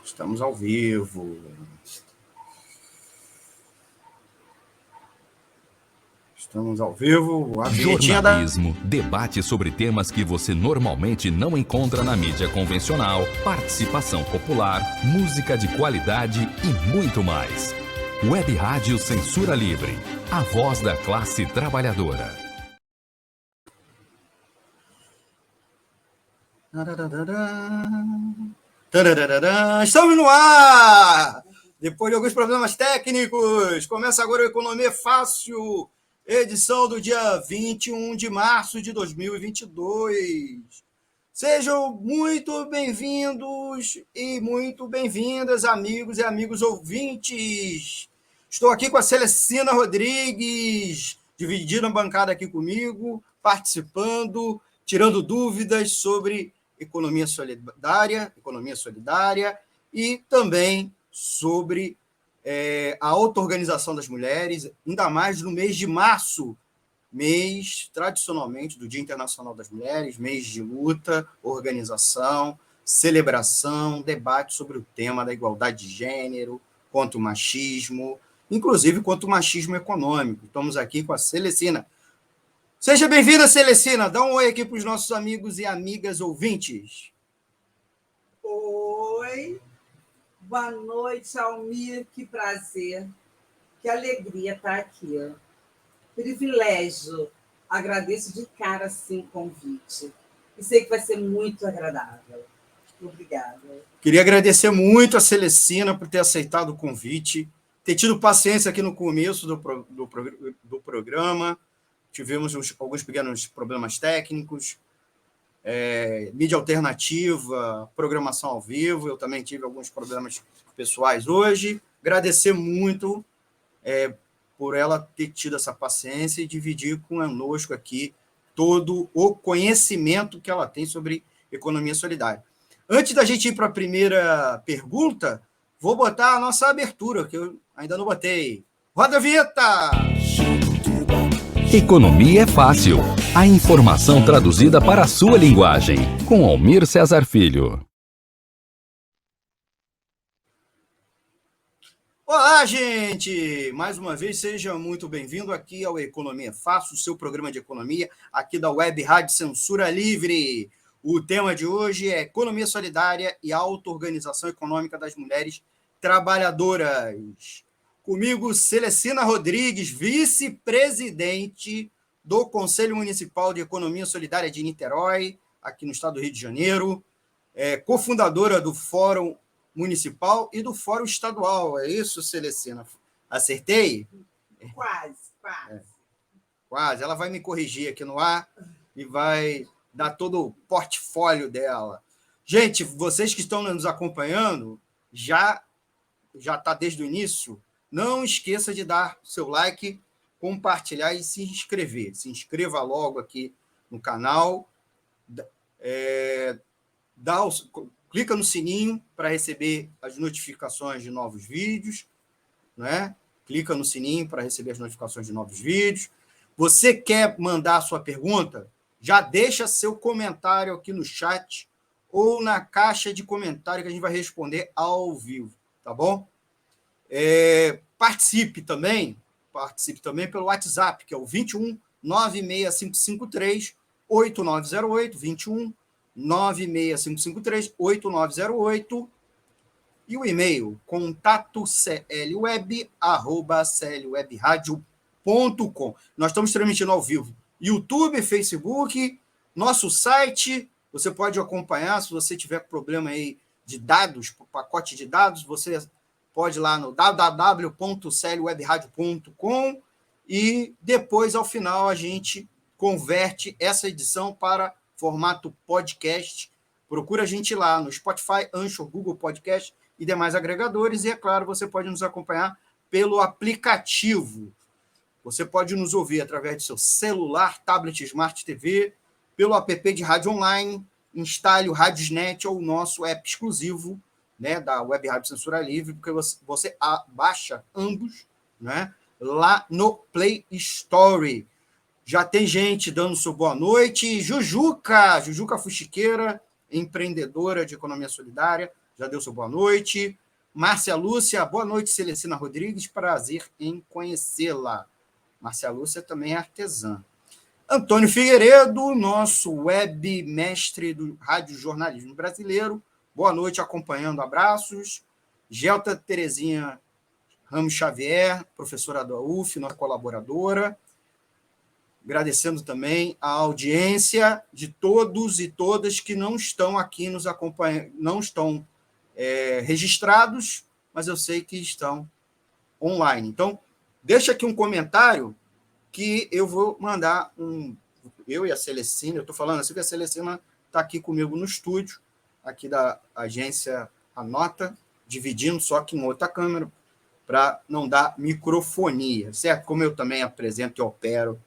Estamos ao vivo. Estamos ao vivo. Jornalismo, debate sobre temas que você normalmente não encontra na mídia convencional, participação popular, música de qualidade e muito mais. Web Rádio Censura Livre, a voz da classe trabalhadora. Estamos no ar! Depois de alguns problemas técnicos, começa agora o Economia Fácil, edição do dia 21 de março de 2022. Sejam muito bem-vindos e muito bem-vindas, amigos e amigos ouvintes. Estou aqui com a Celestina Rodrigues, dividindo a bancada aqui comigo, participando, tirando dúvidas sobre economia solidária e também sobre a auto-organização das mulheres, ainda mais no mês de março, mês, tradicionalmente, do Dia Internacional das Mulheres, mês de luta, organização, celebração, debate sobre o tema da igualdade de gênero, contra o machismo, inclusive contra o machismo econômico. Estamos aqui com a Celestina. Seja bem-vinda, Celestina. Dá um oi aqui para os nossos amigos e amigas ouvintes. Oi. Boa noite, Almir. Que prazer. Que alegria estar aqui. Privilégio. Agradeço de cara, sim, o convite. E sei que vai ser muito agradável. Obrigada. Queria agradecer muito a Celestina por ter aceitado o convite, ter tido paciência aqui no começo do programa. Tivemos alguns pequenos problemas técnicos, mídia alternativa, programação ao vivo. Eu também tive alguns problemas pessoais hoje. Agradecer muito por ela ter tido essa paciência e dividir conosco aqui todo o conhecimento que ela tem sobre economia solidária. Antes da gente ir para a primeira pergunta, vou botar a nossa abertura, que eu ainda não botei. Roda a vinheta! Economia é fácil. A informação traduzida para a sua linguagem. Com Almir Cesar Filho. Olá, gente! Mais uma vez, seja muito bem-vindo aqui ao Economia é Fácil, seu programa de economia, aqui da Web Rádio Censura Livre. O tema de hoje é Economia Solidária e Auto-Organização Econômica das Mulheres Trabalhadoras. Comigo, Celestina Rodrigues, vice-presidente do Conselho Municipal de Economia Solidária de Niterói, aqui no estado do Rio de Janeiro, cofundadora do Fórum Municipal e do Fórum Estadual. É isso, Celestina? Acertei? Quase. Quase. Ela vai me corrigir aqui no ar e vai dar todo o portfólio dela. Gente, vocês que estão nos acompanhando, já está desde o início. Não esqueça de dar seu like, compartilhar e se inscrever. Se inscreva logo aqui no canal. Clica no sininho para receber as notificações de novos vídeos. Né? Clica no sininho para receber as notificações de novos vídeos. Você quer mandar a sua pergunta? Já deixa seu comentário aqui no chat ou na caixa de comentário que a gente vai responder ao vivo. Tá bom? Participe também pelo WhatsApp, que é o 21 96553 8908, 21 96553 8908, e o e-mail contato@clweb.com. Nós estamos transmitindo ao vivo YouTube, Facebook, nosso site. Você pode acompanhar. Se você tiver problema aí de dados, pacote de dados, você pode ir lá no www.clwebradio.com e depois, ao final, a gente converte essa edição para formato podcast. Procura a gente lá no Spotify, Anchor, Google Podcast e demais agregadores. E, é claro, você pode nos acompanhar pelo aplicativo. Você pode nos ouvir através do seu celular, tablet, Smart TV, pelo app de rádio online, instale o Radiosnet ou o nosso app exclusivo, né, da Web Rádio Censura Livre, porque você baixa ambos, né, lá no Play Store. Já tem gente dando sua boa noite. Jujuca Fuxiqueira, empreendedora de economia solidária, já deu sua boa noite. Márcia Lúcia, boa noite, Celestina Rodrigues, prazer em conhecê-la. Márcia Lúcia também é artesã. Antônio Figueiredo, nosso webmestre do Rádio Jornalismo Brasileiro, boa noite, acompanhando, abraços. Gelta Terezinha Ramos Xavier, professora da UF, nossa colaboradora. Agradecendo também a audiência de todos e todas que não estão aqui nos acompanhando, não estão registrados, mas eu sei que estão online. Então, deixa aqui um comentário que eu vou mandar eu e a Celestina, eu estou falando assim que a Celestina está aqui comigo no estúdio, aqui da agência Anota, dividindo só que em outra câmera, para não dar microfonia, certo? Como eu também apresento e opero,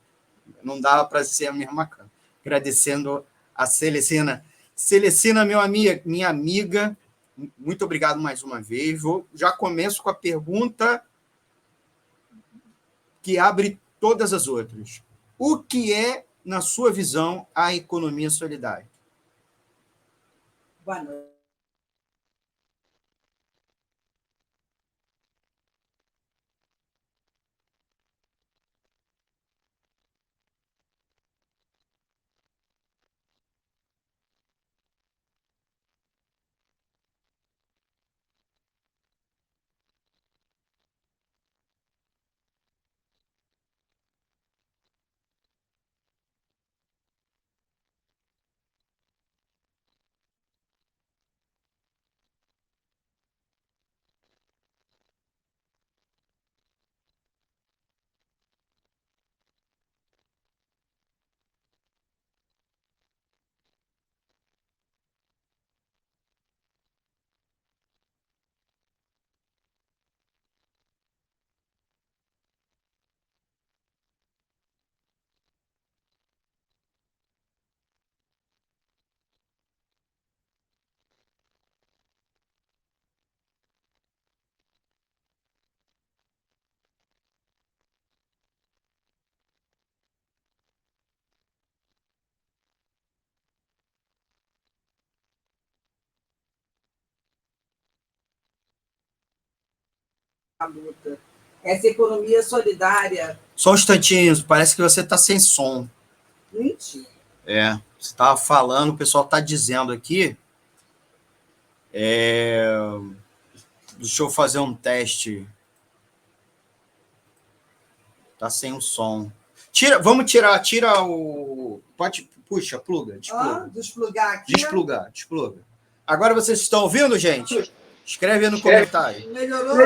não dava para ser a mesma câmera. Agradecendo a Celestina. Celestina, minha amiga, muito obrigado mais uma vez. Já começo com a pergunta que abre todas as outras. O que é, na sua visão, a economia solidária? Boa noite. A luta. Essa economia solidária. Só um instantinho, parece que você está sem som. Mentira. Você estava falando, o pessoal está dizendo aqui. Deixa eu fazer um teste. Está sem o som. Tira o. Puxa, pluga. Desplugar aqui. Despluga. Agora vocês estão ouvindo, gente? Escreve aí no comentário. Melhorou?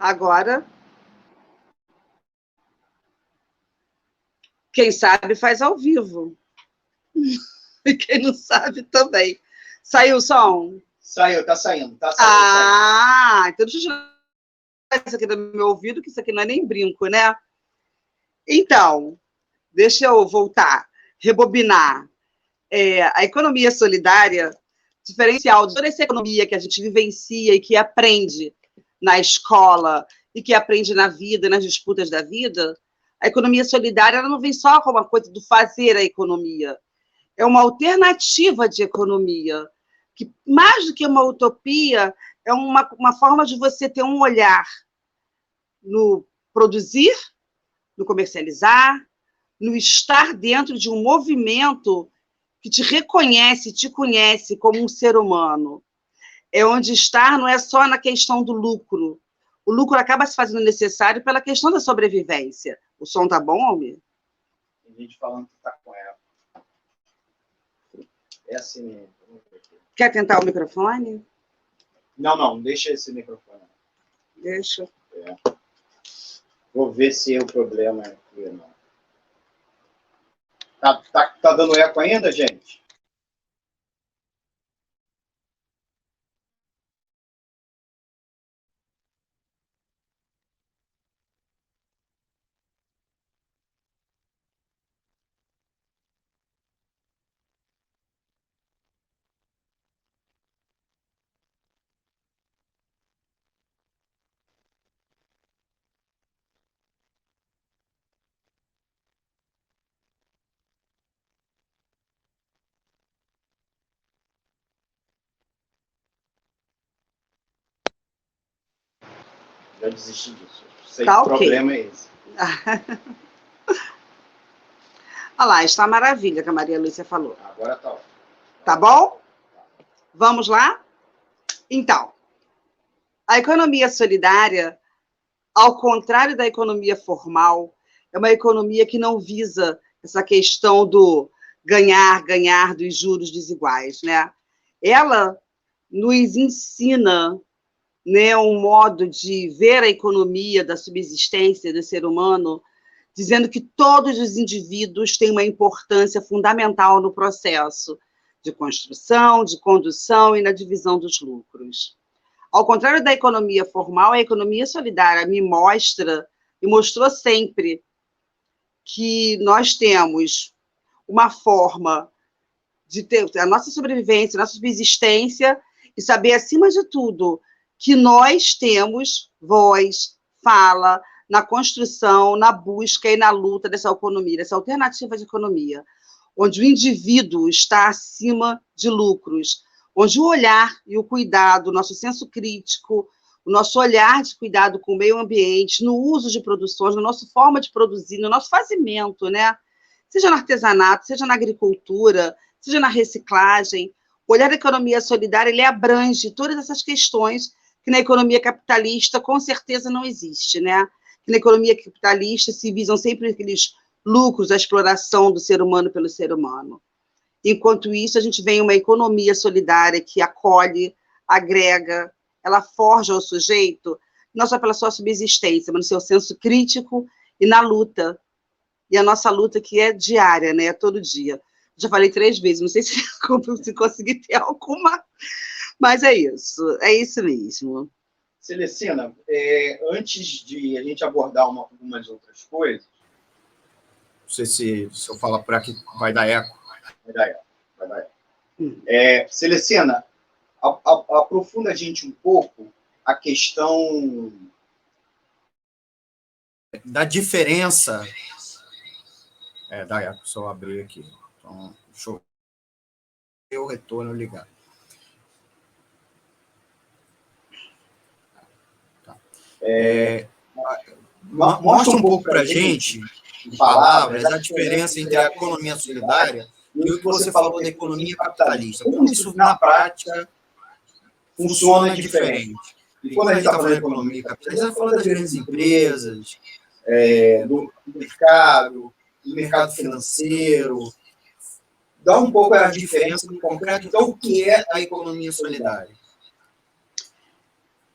Agora, quem sabe faz ao vivo. E quem não sabe também. Saiu o som? Saiu, tá saindo. Então deixa eu tirar isso aqui do meu ouvido, que isso aqui não é nem brinco, né? Então, deixa eu voltar, rebobinar. A economia solidária, diferencial de toda essa economia que a gente vivencia e que aprende na escola e que aprende na vida, nas disputas da vida, a economia solidária ela não vem só como uma coisa do fazer a economia. É uma alternativa de economia, que mais do que uma utopia, é uma forma de você ter um olhar no produzir, no comercializar, no estar dentro de um movimento que te reconhece, te conhece como um ser humano. É onde estar não é só na questão do lucro. O lucro acaba se fazendo necessário pela questão da sobrevivência. O som tá bom, Almir? Tem gente falando que tá com ela. É assim mesmo. Quer tentar o microfone? Não, deixa esse microfone. Deixa. Vou ver se é o problema aqui ou não. Tá dando eco ainda, gente? Já desisti disso. Sei Tá, que o ok. problema é esse. Olha lá, está a maravilha que a Maria Lúcia falou. Agora tá ótimo. Tá bom? Vamos lá? Então, a economia solidária, ao contrário da economia formal, é uma economia que não visa essa questão do ganhar dos juros desiguais, né? Ela nos ensina, né, um modo de ver a economia da subsistência do ser humano, dizendo que todos os indivíduos têm uma importância fundamental no processo de construção, de condução e na divisão dos lucros. Ao contrário da economia formal, a economia solidária me mostrou sempre que nós temos uma forma de ter a nossa sobrevivência, a nossa subsistência, e saber, acima de tudo, que nós temos voz, fala, na construção, na busca e na luta dessa economia, dessa alternativa de economia, onde o indivíduo está acima de lucros, onde o olhar e o cuidado, o nosso senso crítico, o nosso olhar de cuidado com o meio ambiente, no uso de produções, na nossa forma de produzir, no nosso fazimento, né? Seja no artesanato, seja na agricultura, seja na reciclagem. O olhar da economia solidária, ele abrange todas essas questões que na economia capitalista, com certeza, não existe, né? Que na economia capitalista se visam sempre aqueles lucros, a exploração do ser humano pelo ser humano. Enquanto isso, a gente vê uma economia solidária que acolhe, agrega, ela forja o sujeito, não só pela sua subsistência, mas no seu senso crítico e na luta. E a nossa luta que é diária, né? Todo dia. Já falei 3 vezes, não sei se consegui ter alguma, mas é isso mesmo. Celestina, antes de a gente abordar algumas outras coisas, não sei se eu falar por aqui vai dar eco. Vai dar eco. Celestina, aprofunda a gente um pouco a questão da diferença. Dá eco, só eu abrir aqui. Então, deixa eu ver o retorno ligado. Tá. Mostra um pouco para a gente, em palavras, a diferença entre a economia solidária e o que você falou da economia capitalista. Como isso, na prática, funciona diferente? E quando a gente está falando de economia capitalista, a gente está falando das grandes empresas, do mercado financeiro. Dá um pouco a diferença no concreto. Então, o que é a economia solidária?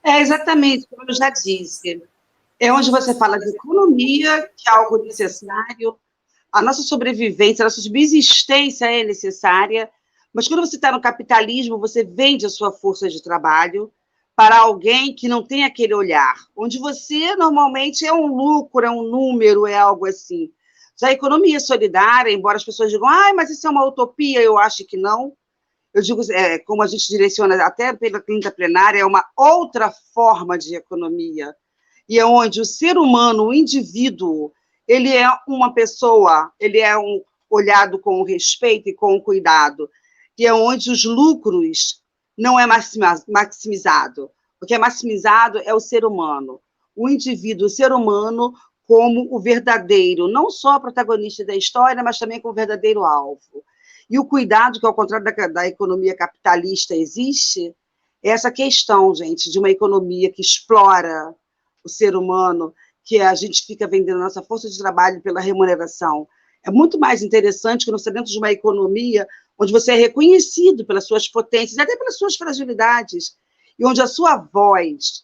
Exatamente, como eu já disse. É onde você fala de economia, que é algo necessário, a nossa sobrevivência, a nossa subsistência é necessária, mas quando você está no capitalismo, você vende a sua força de trabalho para alguém que não tem aquele olhar, onde você normalmente é um lucro, é um número, é algo assim. Já a economia solidária, embora as pessoas digam, mas isso é uma utopia, eu acho que não. Eu digo, como a gente direciona até pela clínica plenária, é uma outra forma de economia, e é onde o ser humano, o indivíduo, ele é uma pessoa, ele é olhado com respeito e com cuidado, e é onde os lucros não é maximizado. O que é maximizado é o ser humano, o indivíduo, o ser humano como o verdadeiro, não só protagonista da história, mas também como o verdadeiro alvo. E o cuidado, que ao contrário da economia capitalista existe, é essa questão, gente, de uma economia que explora o ser humano, que a gente fica vendendo a nossa força de trabalho pela remuneração. É muito mais interessante que você dentro de uma economia onde você é reconhecido pelas suas potências, até pelas suas fragilidades, e onde a sua voz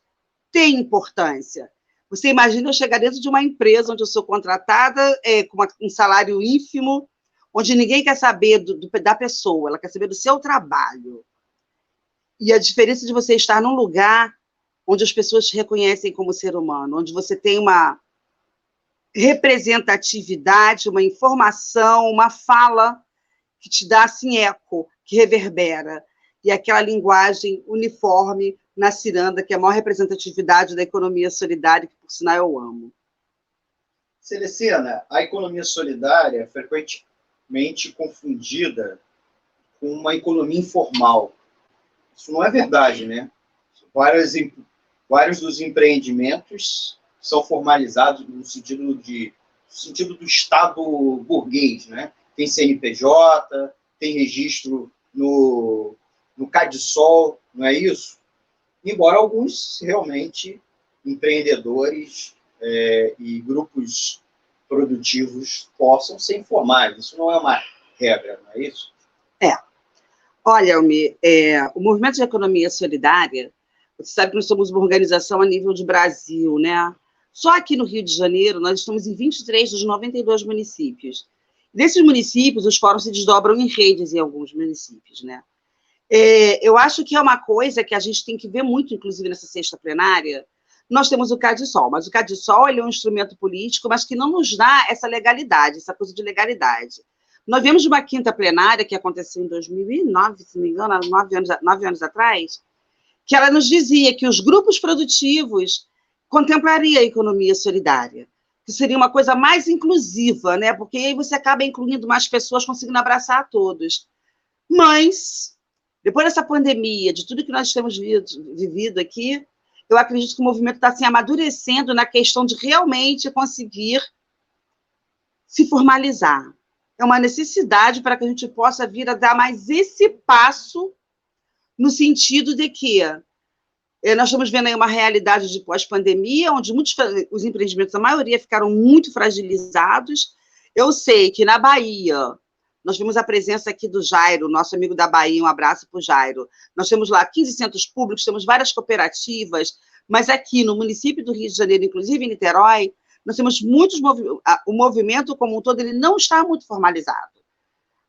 tem importância. Você imagina eu chegar dentro de uma empresa onde eu sou contratada com um salário ínfimo, onde ninguém quer saber da pessoa, ela quer saber do seu trabalho. E a diferença de você estar num lugar onde as pessoas te reconhecem como ser humano, onde você tem uma representatividade, uma informação, uma fala que te dá, assim, eco, que reverbera. E aquela linguagem uniforme na ciranda, que é a maior representatividade da economia solidária, que, por sinal, eu amo. Celestina, a economia solidária é frequentemente confundida com uma economia informal. Isso não é verdade, né? Várias Vários dos empreendimentos são formalizados no sentido do Estado burguês, né? Tem CNPJ, tem registro no CadSol, não é isso? Embora alguns realmente empreendedores e grupos produtivos possam ser informais. Isso não é uma regra, não é isso? Olha, Almir, o Movimento de Economia Solidária, você sabe que nós somos uma organização a nível de Brasil, né? Só aqui no Rio de Janeiro, nós estamos em 23 dos 92 municípios. Desses municípios, os fóruns se desdobram em redes em alguns municípios, né? Eu acho que é uma coisa que a gente tem que ver muito, inclusive nessa sexta plenária. Nós temos o CadSol, mas o CadSol ele é um instrumento político, mas que não nos dá essa legalidade, essa coisa de legalidade. Nós vemos uma quinta plenária que aconteceu em 2009, se não me engano, 9 anos atrás, que ela nos dizia que os grupos produtivos contemplariam a economia solidária, que seria uma coisa mais inclusiva, né? Porque aí você acaba incluindo mais pessoas, conseguindo abraçar a todos. Mas, depois dessa pandemia, de tudo que nós temos vivido aqui, eu acredito que o movimento está se amadurecendo na questão de realmente conseguir se formalizar. É uma necessidade para que a gente possa vir a dar mais esse passo no sentido de que nós estamos vendo aí uma realidade de pós-pandemia, onde os empreendimentos, a maioria, ficaram muito fragilizados. Eu sei que na Bahia, nós vimos a presença aqui do Jairo, nosso amigo da Bahia, um abraço para o Jairo. Nós temos lá 15 centros públicos, temos várias cooperativas, mas aqui no município do Rio de Janeiro, inclusive em Niterói, nós temos muitos movimentos, o movimento como um todo ele não está muito formalizado.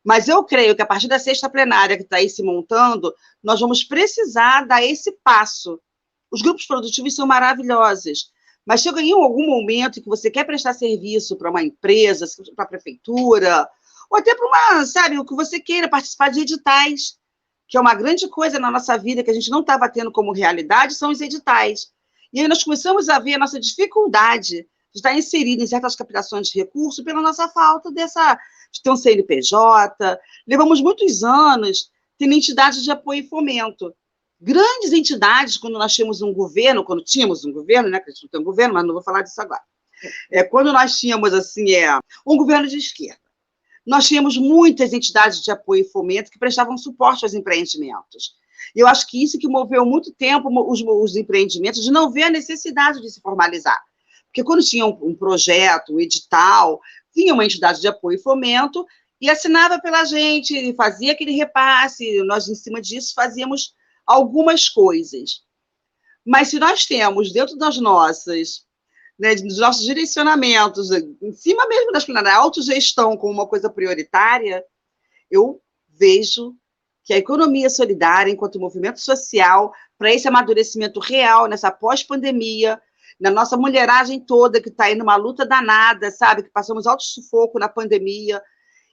Mas eu creio que a partir da sexta plenária que está aí se montando, nós vamos precisar dar esse passo. Os grupos produtivos são maravilhosos, mas chega em algum momento que você quer prestar serviço para uma empresa, para a prefeitura, ou até para uma, sabe, o que você queira, participar de editais, que é uma grande coisa na nossa vida que a gente não estava tendo como realidade, são os editais. E aí nós começamos a ver a nossa dificuldade de estar inserido em certas captações de recursos pela nossa falta de ter um CNPJ. Levamos muitos anos tendo entidades de apoio e fomento. Grandes entidades, quando nós tínhamos um governo, né, que a gente não tem um governo, mas não vou falar disso agora. Quando nós tínhamos, assim, um governo de esquerda, nós tínhamos muitas entidades de apoio e fomento que prestavam suporte aos empreendimentos. E eu acho que isso que moveu muito tempo os empreendimentos de não ver a necessidade de se formalizar. Porque quando tinha um projeto, um edital, vinha uma entidade de apoio e fomento e assinava pela gente, fazia aquele repasse, nós, em cima disso, fazíamos algumas coisas. Mas se nós temos, dentro das nossas, né, dos nossos direcionamentos, em cima mesmo das plenárias, a autogestão como uma coisa prioritária, eu vejo que a economia solidária, enquanto movimento social, para esse amadurecimento real, nessa pós-pandemia, na nossa mulheragem toda, que está aí numa luta danada, sabe, que passamos alto sufoco na pandemia,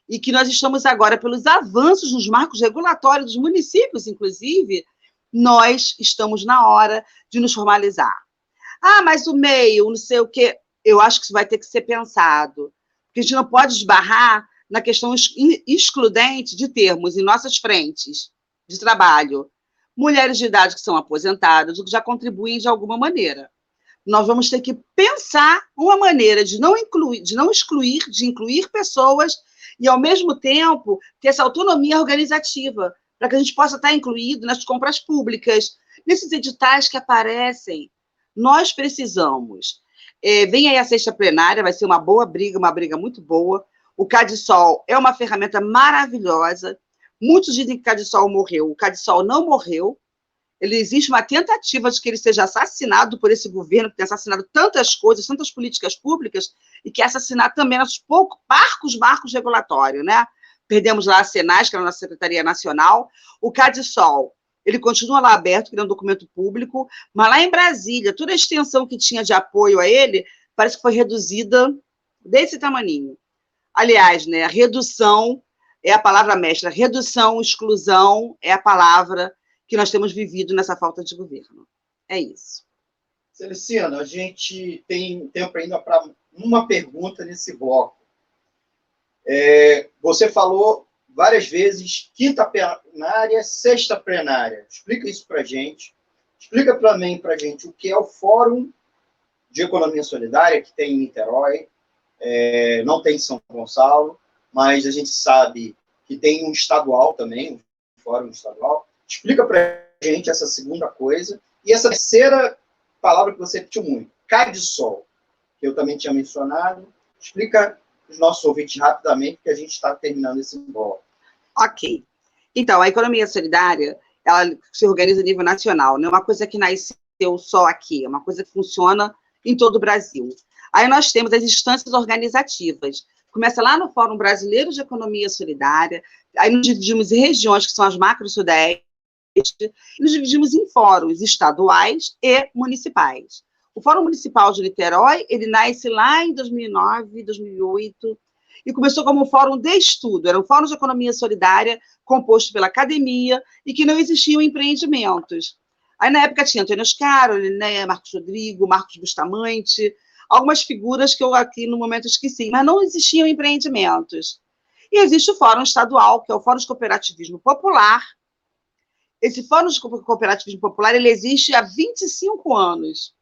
e que nós estamos agora, pelos avanços nos marcos regulatórios dos municípios, inclusive, nós estamos na hora de nos formalizar. Ah, mas o meio, não sei o quê, eu acho que isso vai ter que ser pensado, porque a gente não pode esbarrar na questão excludente de termos em nossas frentes de trabalho mulheres de idade que são aposentadas, ou que já contribuem de alguma maneira. Nós vamos ter que pensar uma maneira de não excluir, de incluir pessoas e, ao mesmo tempo, ter essa autonomia organizativa, para que a gente possa estar incluído nas compras públicas, nesses editais que aparecem. Nós precisamos. Vem aí a sexta plenária, vai ser uma briga muito boa. O CadSol é uma ferramenta maravilhosa. Muitos dizem que o CadSol morreu. O CadSol não morreu. Existe uma tentativa de que ele seja assassinado por esse governo, que tem assassinado tantas coisas, tantas políticas públicas, e que assassinar também nossos marcos regulatórios, né? Perdemos lá a Senais, que era a nossa Secretaria Nacional. O CadSol, ele continua lá aberto, que é um documento público, mas lá em Brasília, toda a extensão que tinha de apoio a ele, parece que foi reduzida desse tamaninho. Aliás, né, redução é a palavra mestra, redução, exclusão é a palavra que nós temos vivido nessa falta de governo. É isso. Celestina, a gente tem tempo ainda para uma pergunta nesse bloco. Você falou várias vezes quinta plenária, sexta plenária. Explica isso para a gente, Explica também para a gente o que é o Fórum de Economia Solidária, que tem em Niterói, não tem em São Gonçalo, mas a gente sabe que tem um estadual também, um fórum estadual. Explica para a gente essa segunda coisa. E essa terceira palavra que você repetiu muito, CADSOL, que eu também tinha mencionado. Explica para os nossos ouvintes rapidamente, porque a gente está terminando esse bloco. Ok. Então, a economia solidária, ela se organiza a nível nacional, não é uma coisa que nasceu só aqui, é uma coisa que funciona em todo o Brasil. Aí nós temos as instâncias organizativas. Começa lá no Fórum Brasileiro de Economia Solidária, aí nos dividimos em regiões, que são as macro-sudeste, e nos dividimos em fóruns estaduais e municipais. O Fórum Municipal de Niterói, ele nasce lá em 2009, 2008, e começou como um fórum de estudo, era um fórum de economia solidária composto pela academia e que não existiam empreendimentos. Aí, na época, tinha Antônio Oscaro, Linéia, Marcos Rodrigo, Marcos Bustamante, algumas figuras que eu aqui no momento esqueci, mas não existiam empreendimentos. E existe o Fórum Estadual, que é o Fórum de Cooperativismo Popular. Esse Fórum de Cooperativismo Popular, ele existe há 25 anos,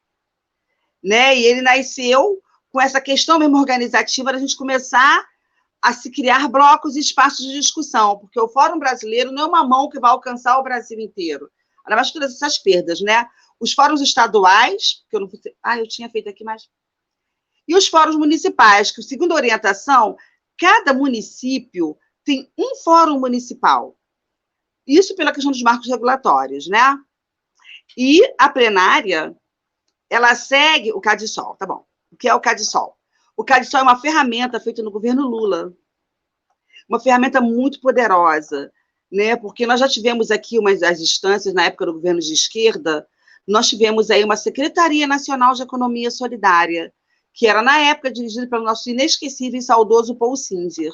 né? E ele nasceu com essa questão mesmo organizativa da gente começar a se criar blocos e espaços de discussão, porque o Fórum Brasileiro não é uma mão que vai alcançar o Brasil inteiro. Ainda mais todas essas perdas, né? Os fóruns estaduais, que eu não... eu tinha feito aqui, mas... E os fóruns municipais, que, segundo a orientação, cada município tem um fórum municipal. Isso pela questão dos marcos regulatórios, né? E a plenária, ela segue o CADSOL, tá bom. O que é o CADSOL? O CADSOL é uma ferramenta feita no governo Lula. Uma ferramenta muito poderosa, né? Porque nós já tivemos aqui as instâncias, na época do governo de esquerda, nós tivemos aí uma Secretaria Nacional de Economia Solidária, que era, na época, dirigida pelo nosso inesquecível e saudoso Paul Singer.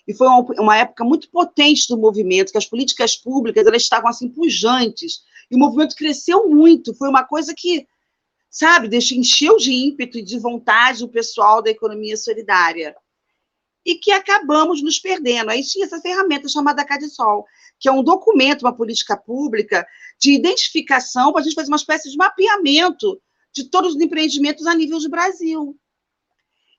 E foi uma época muito potente do movimento, que as políticas públicas elas estavam assim pujantes, e o movimento cresceu muito, foi uma coisa que, sabe, encheu de ímpeto e de vontade o pessoal da economia solidária. E que acabamos nos perdendo. Aí tinha essa ferramenta chamada CADSOL, que é um documento, uma política pública de identificação para a gente fazer uma espécie de mapeamento de todos os empreendimentos a nível de Brasil.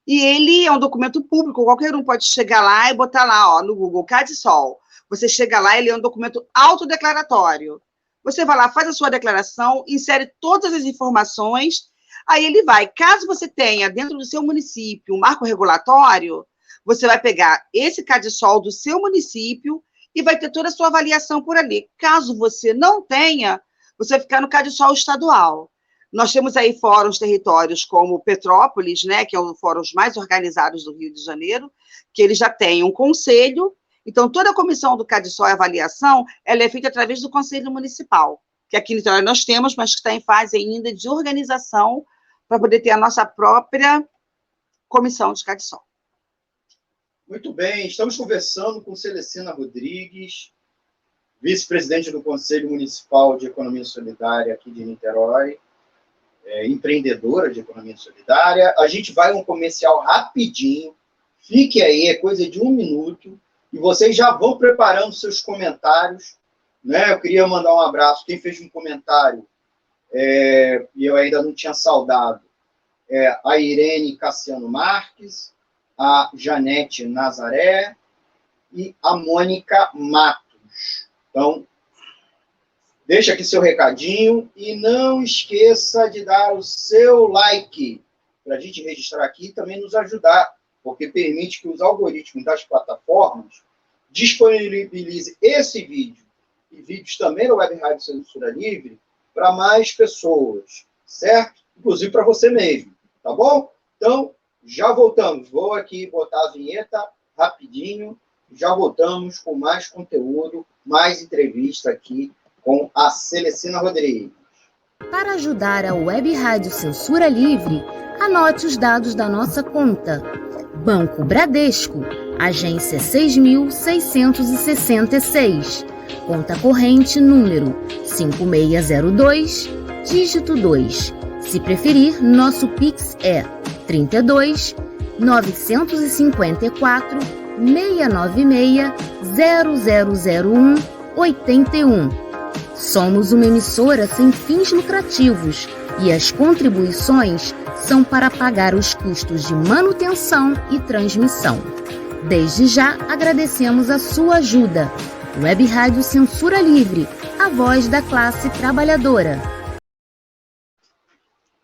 E ele é um documento público, qualquer um pode chegar lá e botar lá, no Google, CADSOL. Você chega lá, ele é um documento autodeclaratório. Você vai lá, faz a sua declaração, insere todas as informações, aí ele vai. Caso você tenha dentro do seu município um marco regulatório, você vai pegar esse CADSOL do seu município e vai ter toda a sua avaliação por ali. Caso você não tenha, você vai ficar no CADSOL estadual. Nós temos aí fóruns territórios como Petrópolis, né, que é um dos fóruns mais organizados do Rio de Janeiro, que ele já tem um conselho. Então, toda a comissão do CADSOL e avaliação, ela é feita através do Conselho Municipal, que aqui em Niterói nós temos, mas que está em fase ainda de organização para poder ter a nossa própria comissão de CADSOL. Muito bem, estamos conversando com Celestina Rodrigues, vice-presidente do Conselho Municipal de Economia Solidária aqui de Niterói, empreendedora de economia solidária. A gente vai um comercial rapidinho, fique aí, é coisa de 1 minuto, e vocês já vão preparando seus comentários, né? Eu queria mandar um abraço, quem fez um comentário, e eu ainda não tinha saudado, a Irene Cassiano Marques, a Janete Nazaré e a Mônica Matos. Então, deixa aqui seu recadinho e não esqueça de dar o seu like para a gente registrar aqui e também nos ajudar, porque permite que os algoritmos das plataformas disponibilizem esse vídeo e vídeos também da Web Rádio Censura Livre para mais pessoas, certo? Inclusive para você mesmo, tá bom? Então, já voltamos. Vou aqui botar a vinheta rapidinho, já voltamos com mais conteúdo, mais entrevista aqui com a Celestina Rodrigues. Para ajudar a Web Rádio Censura Livre, anote os dados da nossa conta. Banco Bradesco, agência 6.666, conta corrente número 5602, dígito 2. Se preferir, nosso Pix é 32 954 696 0001 81. Somos uma emissora sem fins lucrativos e as contribuições são para pagar os custos de manutenção e transmissão. Desde já agradecemos a sua ajuda. Web Rádio Censura Livre, a voz da classe trabalhadora.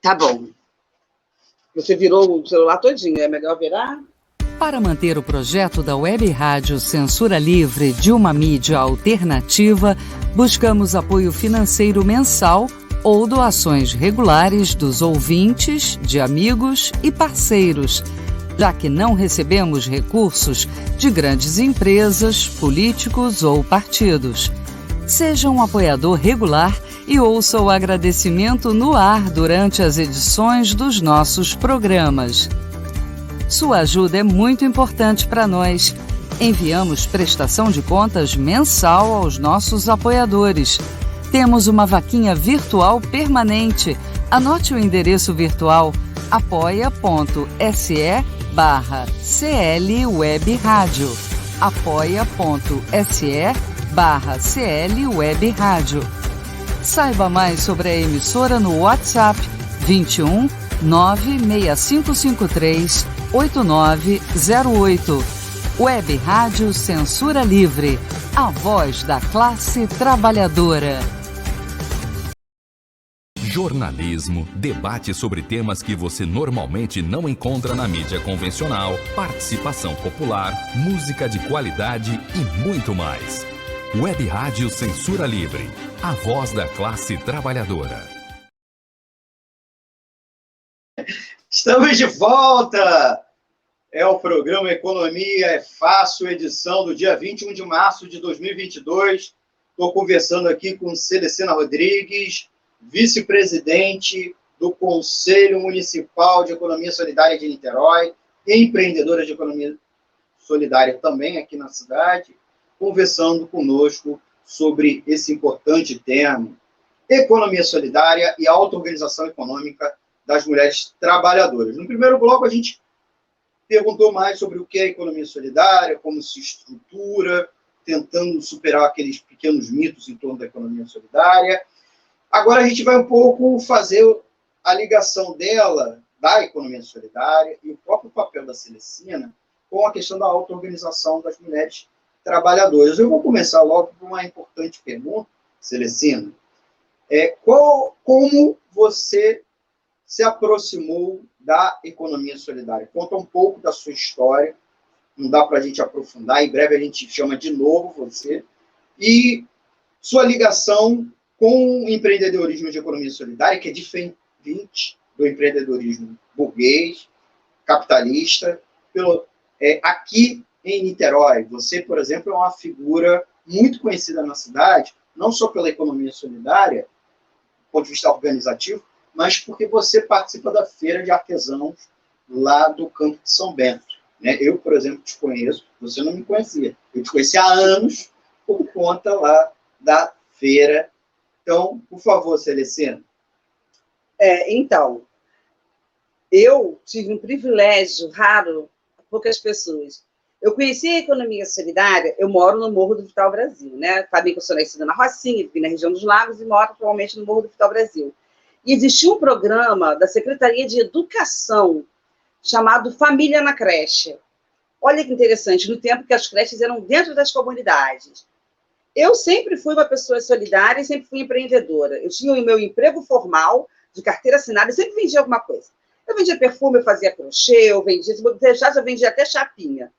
Tá bom. Você virou o celular todinho, é melhor virar? Para manter o projeto da Web Rádio Censura Livre de uma mídia alternativa, buscamos apoio financeiro mensal ou doações regulares dos ouvintes, de amigos e parceiros, já que não recebemos recursos de grandes empresas, políticos ou partidos. Seja um apoiador regular e ouça o agradecimento no ar durante as edições dos nossos programas. Sua ajuda é muito importante para nós. Enviamos prestação de contas mensal aos nossos apoiadores. Temos uma vaquinha virtual permanente. Anote o endereço virtual apoia.se/CLWebRádio. apoia.se/CLWebRádio. Saiba mais sobre a emissora no WhatsApp 21 96553 8908. Web Rádio Censura Livre, a voz da classe trabalhadora. Jornalismo, debate sobre temas que você normalmente não encontra na mídia convencional, participação popular, música de qualidade e muito mais. Web Rádio Censura Livre, a voz da classe trabalhadora. Estamos de volta! É o programa Economia é Fácil, edição do dia 21 de março de 2022. Estou conversando aqui com Celecina Rodrigues, vice-presidente do Conselho Municipal de Economia Solidária de Niterói, empreendedora de economia solidária também aqui na cidade, conversando conosco sobre esse importante tema, economia solidária e auto-organização econômica das mulheres trabalhadoras. No primeiro bloco, a gente perguntou mais sobre o que é economia solidária, como se estrutura, tentando superar aqueles pequenos mitos em torno da economia solidária. Agora a gente vai um pouco fazer a ligação dela, da economia solidária, e o próprio papel da Celecina com a questão da auto-organização das mulheres trabalhadoras. Eu vou começar logo com uma importante pergunta, Celecina. Como você se aproximou da economia solidária? Conta um pouco da sua história, não dá para a gente aprofundar, em breve a gente chama de novo você, e sua ligação com o empreendedorismo de economia solidária, que é diferente do empreendedorismo burguês, capitalista. Aqui em Niterói, você, por exemplo, é uma figura muito conhecida na cidade, não só pela economia solidária, do ponto de vista organizativo, mas porque você participa da feira de artesãos lá do Campo de São Bento. Né? Eu, por exemplo, te conheço, você não me conhecia. Eu te conheci há anos por conta lá da feira. Então, por favor, Celecina. Então, eu tive um privilégio raro, poucas pessoas. Eu conheci a economia solidária, eu moro no Morro do Vital Brasil, né? Sabem que eu sou nascida na Rocinha, vivi na região dos Lagos e moro atualmente no Morro do Vital Brasil. E existia um programa da Secretaria de Educação chamado Família na Creche. Olha que interessante, no tempo que as creches eram dentro das comunidades. Eu sempre fui uma pessoa solidária e sempre fui empreendedora. Eu tinha o meu emprego formal, de carteira assinada, e sempre vendia alguma coisa. Eu vendia perfume, eu fazia crochê, eu vendia, se eu deixasse, eu vendia até chapinha.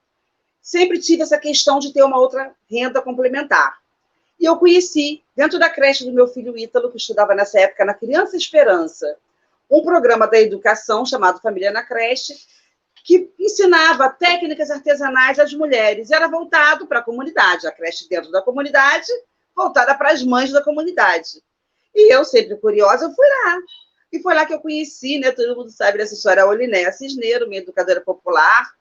Sempre tive essa questão de ter uma outra renda complementar. E eu conheci, dentro da creche do meu filho Ítalo, que estudava nessa época na Criança Esperança, um programa da educação chamado Família na Creche, que ensinava técnicas artesanais às mulheres. Era voltado para a comunidade, a creche dentro da comunidade, voltada para as mães da comunidade. E eu, sempre curiosa, eu fui lá. E foi lá que eu conheci, né, todo mundo sabe dessa história, a Olinéia Cisneiro, minha educadora popular.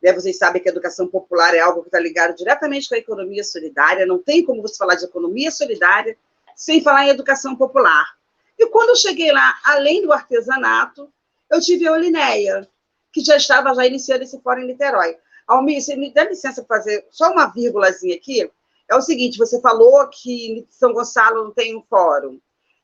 Né, vocês sabem que a educação popular é algo que está ligado diretamente com a economia solidária. Não tem como você falar de economia solidária sem falar em educação popular. E quando eu cheguei lá, além do artesanato, eu tive a Olinéia, que já estava iniciando esse fórum em Niterói. Almir, você me dá licença para fazer só uma vírgulazinha aqui? é o seguinte, você falou que em São Gonçalo não tem um fórum.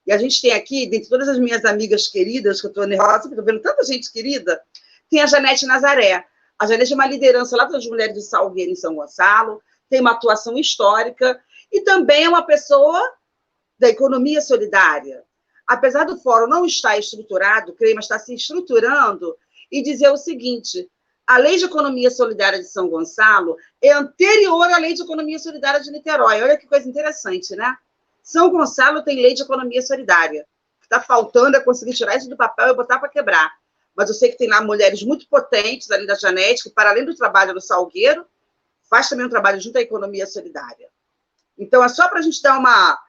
E a gente tem aqui, dentre todas as minhas amigas queridas, que eu estou nervosa, porque estou vendo tanta gente querida, tem a Janete Nazaré. A Janete é uma liderança lá das mulheres de Salgueiro, em São Gonçalo, tem uma atuação histórica e também é uma pessoa da economia solidária. Apesar do fórum não estar estruturado, creio, mas está se estruturando, e dizer o seguinte, a Lei de Economia Solidária de São Gonçalo é anterior à Lei de Economia Solidária de Niterói. Olha que coisa interessante, né? São Gonçalo tem Lei de Economia Solidária. O que está faltando é conseguir tirar isso do papel e botar para quebrar. Mas eu sei que tem lá mulheres muito potentes, além da Janete, que, para além do trabalho no Salgueiro, faz também um trabalho junto à economia solidária. Então, é só para a gente dar uma...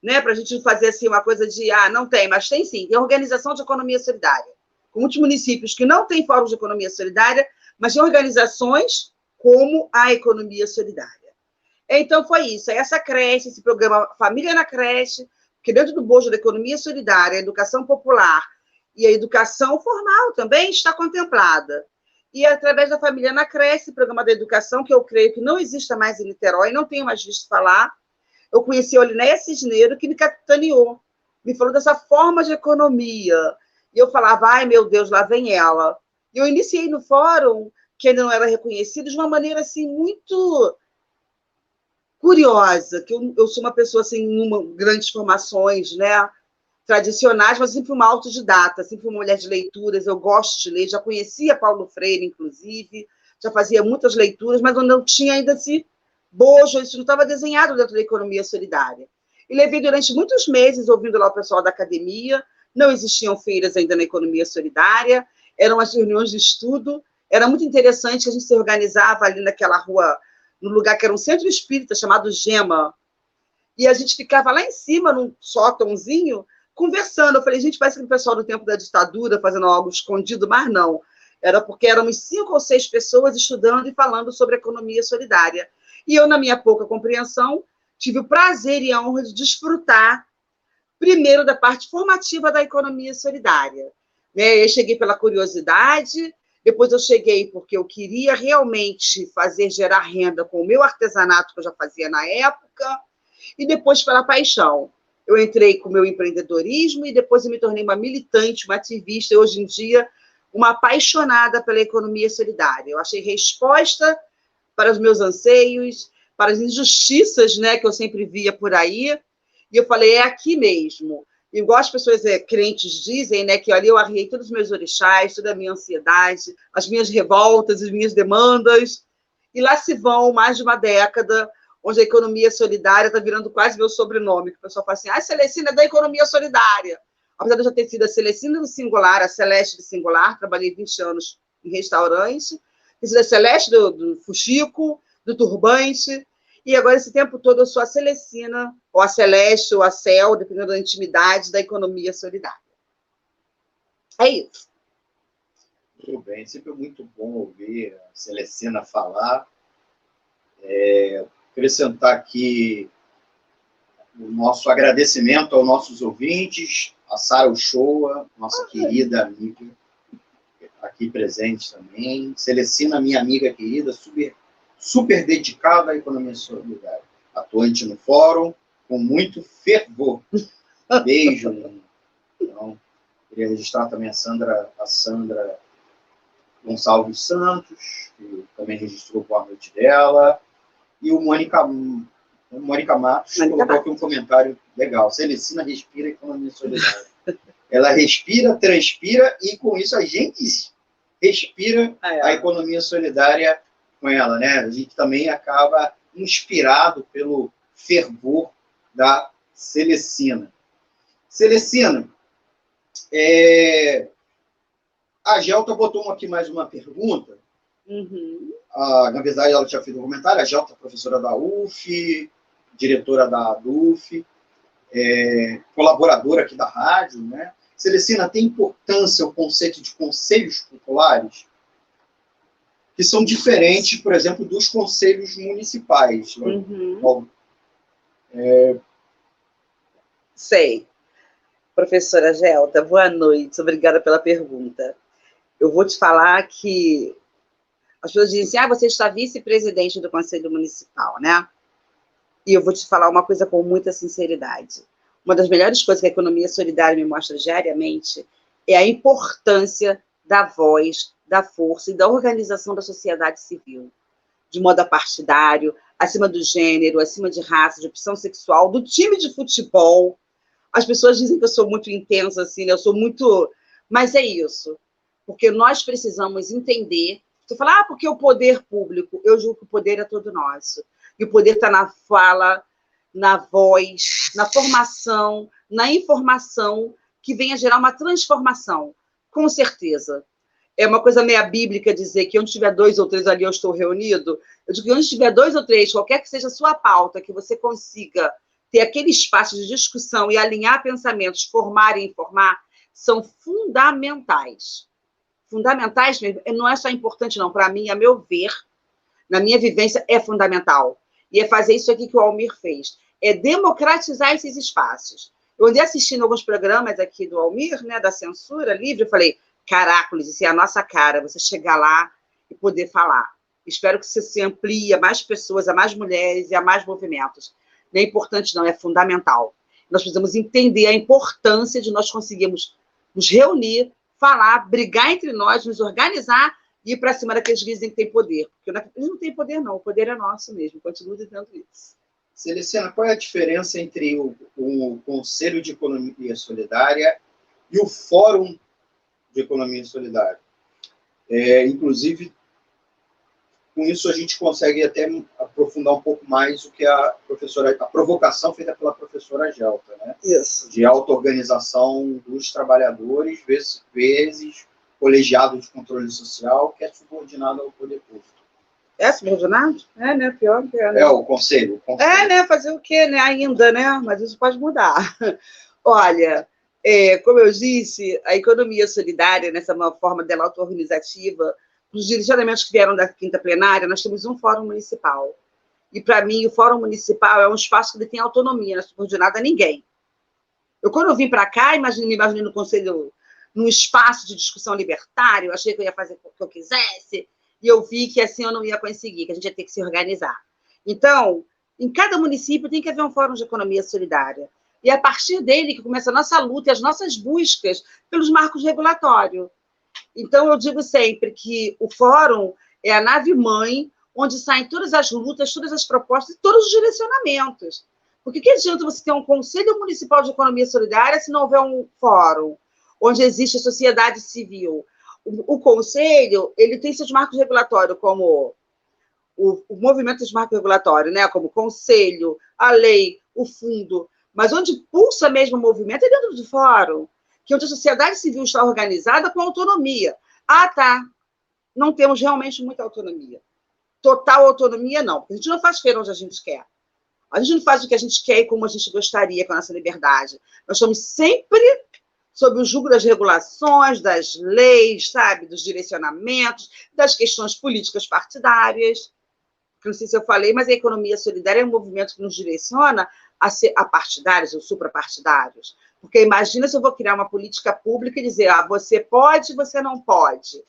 né, para a gente fazer assim, uma coisa de... não tem, mas tem sim. Tem organização de economia solidária. Com muitos municípios que não têm fórum de economia solidária, mas tem organizações como a economia solidária. Então, foi isso. Essa creche, esse programa Família na Creche, que dentro do bojo da economia solidária, a educação popular e a educação formal também está contemplada. E através da Família na Creche, esse programa da educação, que eu creio que não exista mais em Niterói, não tenho mais visto falar, eu conheci a Olinéia Cisneiro, que me capitaneou, me falou dessa forma de economia. E eu falava, ai, meu Deus, lá vem ela. E eu iniciei no fórum, que ainda não era reconhecido, de uma maneira assim, muito curiosa, que eu sou uma pessoa assim, em grandes formações, né, tradicionais, mas sempre uma autodidata, sempre uma mulher de leituras, eu gosto de ler, já conhecia Paulo Freire, inclusive, já fazia muitas leituras, mas eu não tinha ainda esse bojo, isso não estava desenhado dentro da economia solidária. E levei durante muitos meses ouvindo lá o pessoal da academia, não existiam feiras ainda na economia solidária, eram as reuniões de estudo, era muito interessante que a gente se organizava ali naquela rua, no lugar que era um centro espírita chamado Gema, e a gente ficava lá em cima, num sótãozinho, conversando. Eu falei, gente, parece que o pessoal do tempo da ditadura fazendo algo escondido, mas não. Era porque éramos 5 ou 6 pessoas estudando e falando sobre economia solidária. E eu, na minha pouca compreensão, tive o prazer e a honra de desfrutar, primeiro, da parte formativa da economia solidária. Eu cheguei pela curiosidade, depois eu cheguei porque eu queria realmente fazer gerar renda com o meu artesanato, que eu já fazia na época, e depois pela paixão. Eu entrei com o meu empreendedorismo e depois eu me tornei uma militante, uma ativista, e hoje em dia uma apaixonada pela economia solidária. Eu achei resposta para os meus anseios, para as injustiças, né, que eu sempre via por aí, e eu falei, é aqui mesmo. Igual as pessoas crentes dizem, né, que ali eu arriei todos os meus orixás, toda a minha ansiedade, as minhas revoltas, as minhas demandas, e lá se vão mais de uma década, onde a economia solidária está virando quase meu sobrenome, que o pessoal fala assim, Celestina é da economia solidária. Apesar de eu já ter sido a Celestina do singular, a Celeste do singular, trabalhei 20 anos em restaurante, ter sido a Celeste do fuxico, do turbante, e agora esse tempo todo eu sou a Celestina, ou a Celeste, ou a Cel, dependendo da intimidade, da economia solidária. É isso. Muito bem, sempre muito bom ouvir a Celestina falar. Acrescentar aqui o nosso agradecimento aos nossos ouvintes, a Sara Uchoa, nossa querida amiga, aqui presente também. Celestina, minha amiga querida, super dedicada à economia solidária. Atuante no fórum, com muito fervor. Beijo. Então, queria registrar também a Sandra Gonçalves Santos, que também registrou boa noite dela. E o Mônica Matos colocou aqui um comentário legal. Celestina respira economia solidária. Ela respira, transpira, e com isso a gente respira a economia solidária com ela, né? A gente também acaba inspirado pelo fervor da Celestina. Celestina, a Gelta botou aqui mais uma pergunta. Uhum. Na verdade, ela tinha feito um comentário. A Gelta, professora da UF, diretora da ADUF, colaboradora aqui da rádio, né? Celestina, tem importância o conceito de conselhos populares, que são diferentes, por exemplo, dos conselhos municipais. Uhum. Sei. Professora Gelta, boa noite, obrigada pela pergunta. Eu vou te falar que as pessoas dizem assim, você está vice-presidente do Conselho Municipal, né? E eu vou te falar uma coisa com muita sinceridade. Uma das melhores coisas que a economia solidária me mostra diariamente é a importância da voz, da força e da organização da sociedade civil, de modo apartidário, acima do gênero, acima de raça, de opção sexual, do time de futebol. As pessoas dizem que eu sou muito intensa, assim, né? Eu sou muito... Mas é isso. Porque nós precisamos entender... Você fala, porque o poder público... Eu julgo que o poder é todo nosso. E o poder está na fala, na voz, na formação, na informação, que venha gerar uma transformação. Com certeza. É uma coisa meia bíblica dizer que onde tiver 2 ou 3 ali eu estou reunido. Eu digo que onde tiver 2 ou 3, qualquer que seja a sua pauta, que você consiga ter aquele espaço de discussão e alinhar pensamentos, formar e informar, são fundamentais. Fundamentais mesmo. Não é só importante, não. Para mim, a meu ver, na minha vivência, é fundamental. E é fazer isso aqui que o Almir fez. É democratizar esses espaços. Eu andei assistindo alguns programas aqui do Almir, né, da Censura Livre, eu falei, caracoles, isso é a nossa cara, você chegar lá e poder falar. Espero que você se amplie a mais pessoas, a mais mulheres e a mais movimentos. Não é importante, não, é fundamental. Nós precisamos entender a importância de nós conseguirmos nos reunir, falar, brigar entre nós, nos organizar e ir para cima daqueles que dizem que tem poder. Porque eles não têm poder, não. O poder é nosso mesmo. Continuo dizendo isso. Celestina, qual é a diferença entre o Conselho de Economia Solidária e o Fórum de Economia Solidária? Inclusive, com isso a gente consegue até aprofundar um pouco mais o que a provocação feita pela professora Gelta, né? Isso. De auto-organização dos trabalhadores, vezes colegiado de controle social, que é subordinado ao poder público. É subordinado? É, né? Pior que é, né? O conselho. É, né? Fazer o quê, né? Ainda, né? Mas isso pode mudar. Olha, como eu disse, a economia solidária, nessa forma dela auto-organizativa, os direcionamentos que vieram da quinta plenária, nós temos um fórum municipal. E, para mim, o fórum municipal é um espaço que tem autonomia, não é subordinado a ninguém. Quando eu vim para cá, me imaginei no conselho, num espaço de discussão libertária, eu achei que eu ia fazer o que eu quisesse, e eu vi que assim eu não ia conseguir, que a gente ia ter que se organizar. Então, em cada município tem que haver um fórum de economia solidária. E é a partir dele que começa a nossa luta e as nossas buscas pelos marcos regulatórios. Então, eu digo sempre que o fórum é a nave-mãe onde saem todas as lutas, todas as propostas e todos os direcionamentos. Porque que adianta você ter um Conselho Municipal de Economia Solidária se não houver um fórum onde existe a sociedade civil? O Conselho, ele tem seus marcos regulatórios, como o movimento de marco regulatório, né? Como o Conselho, a lei, o fundo. Mas onde pulsa mesmo o movimento é dentro do fórum, que é onde a sociedade civil está organizada com autonomia. Ah, tá. Não temos realmente muita autonomia. Total autonomia, não. Porque a gente não faz feira onde a gente quer. A gente não faz o que a gente quer e como a gente gostaria com a nossa liberdade. Nós estamos sempre sob o jugo das regulações, das leis, sabe? Dos direcionamentos, das questões políticas partidárias. Não sei se eu falei, mas a economia solidária é um movimento que nos direciona a partidários ou suprapartidários. Porque imagina se eu vou criar uma política pública e dizer, você pode, você não pode.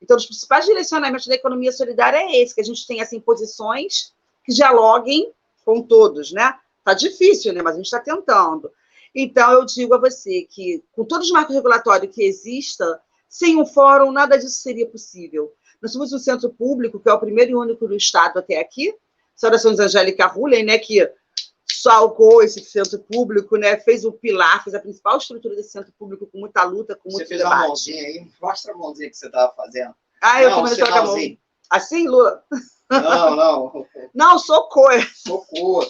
Então, os principais direcionamentos da economia solidária é esse, que a gente tem, assim, posições que dialoguem com todos, né? Tá difícil, né? Mas a gente está tentando. Então, eu digo a você que, com todos os marcos regulatórios que existam, sem um fórum, nada disso seria possível. Nós somos um centro público, que é o primeiro e único do Estado até aqui, a senhora Sônia Angélica Rulen, né, que salgou esse centro público, né, fez o pilar, fez a principal estrutura desse centro público com muita luta, com muito debate. Você fez a mãozinha aí? Mostra a mãozinha que você estava fazendo. Eu comecei a mão. Assim, Lula? Não. Não, socorro. Socorro.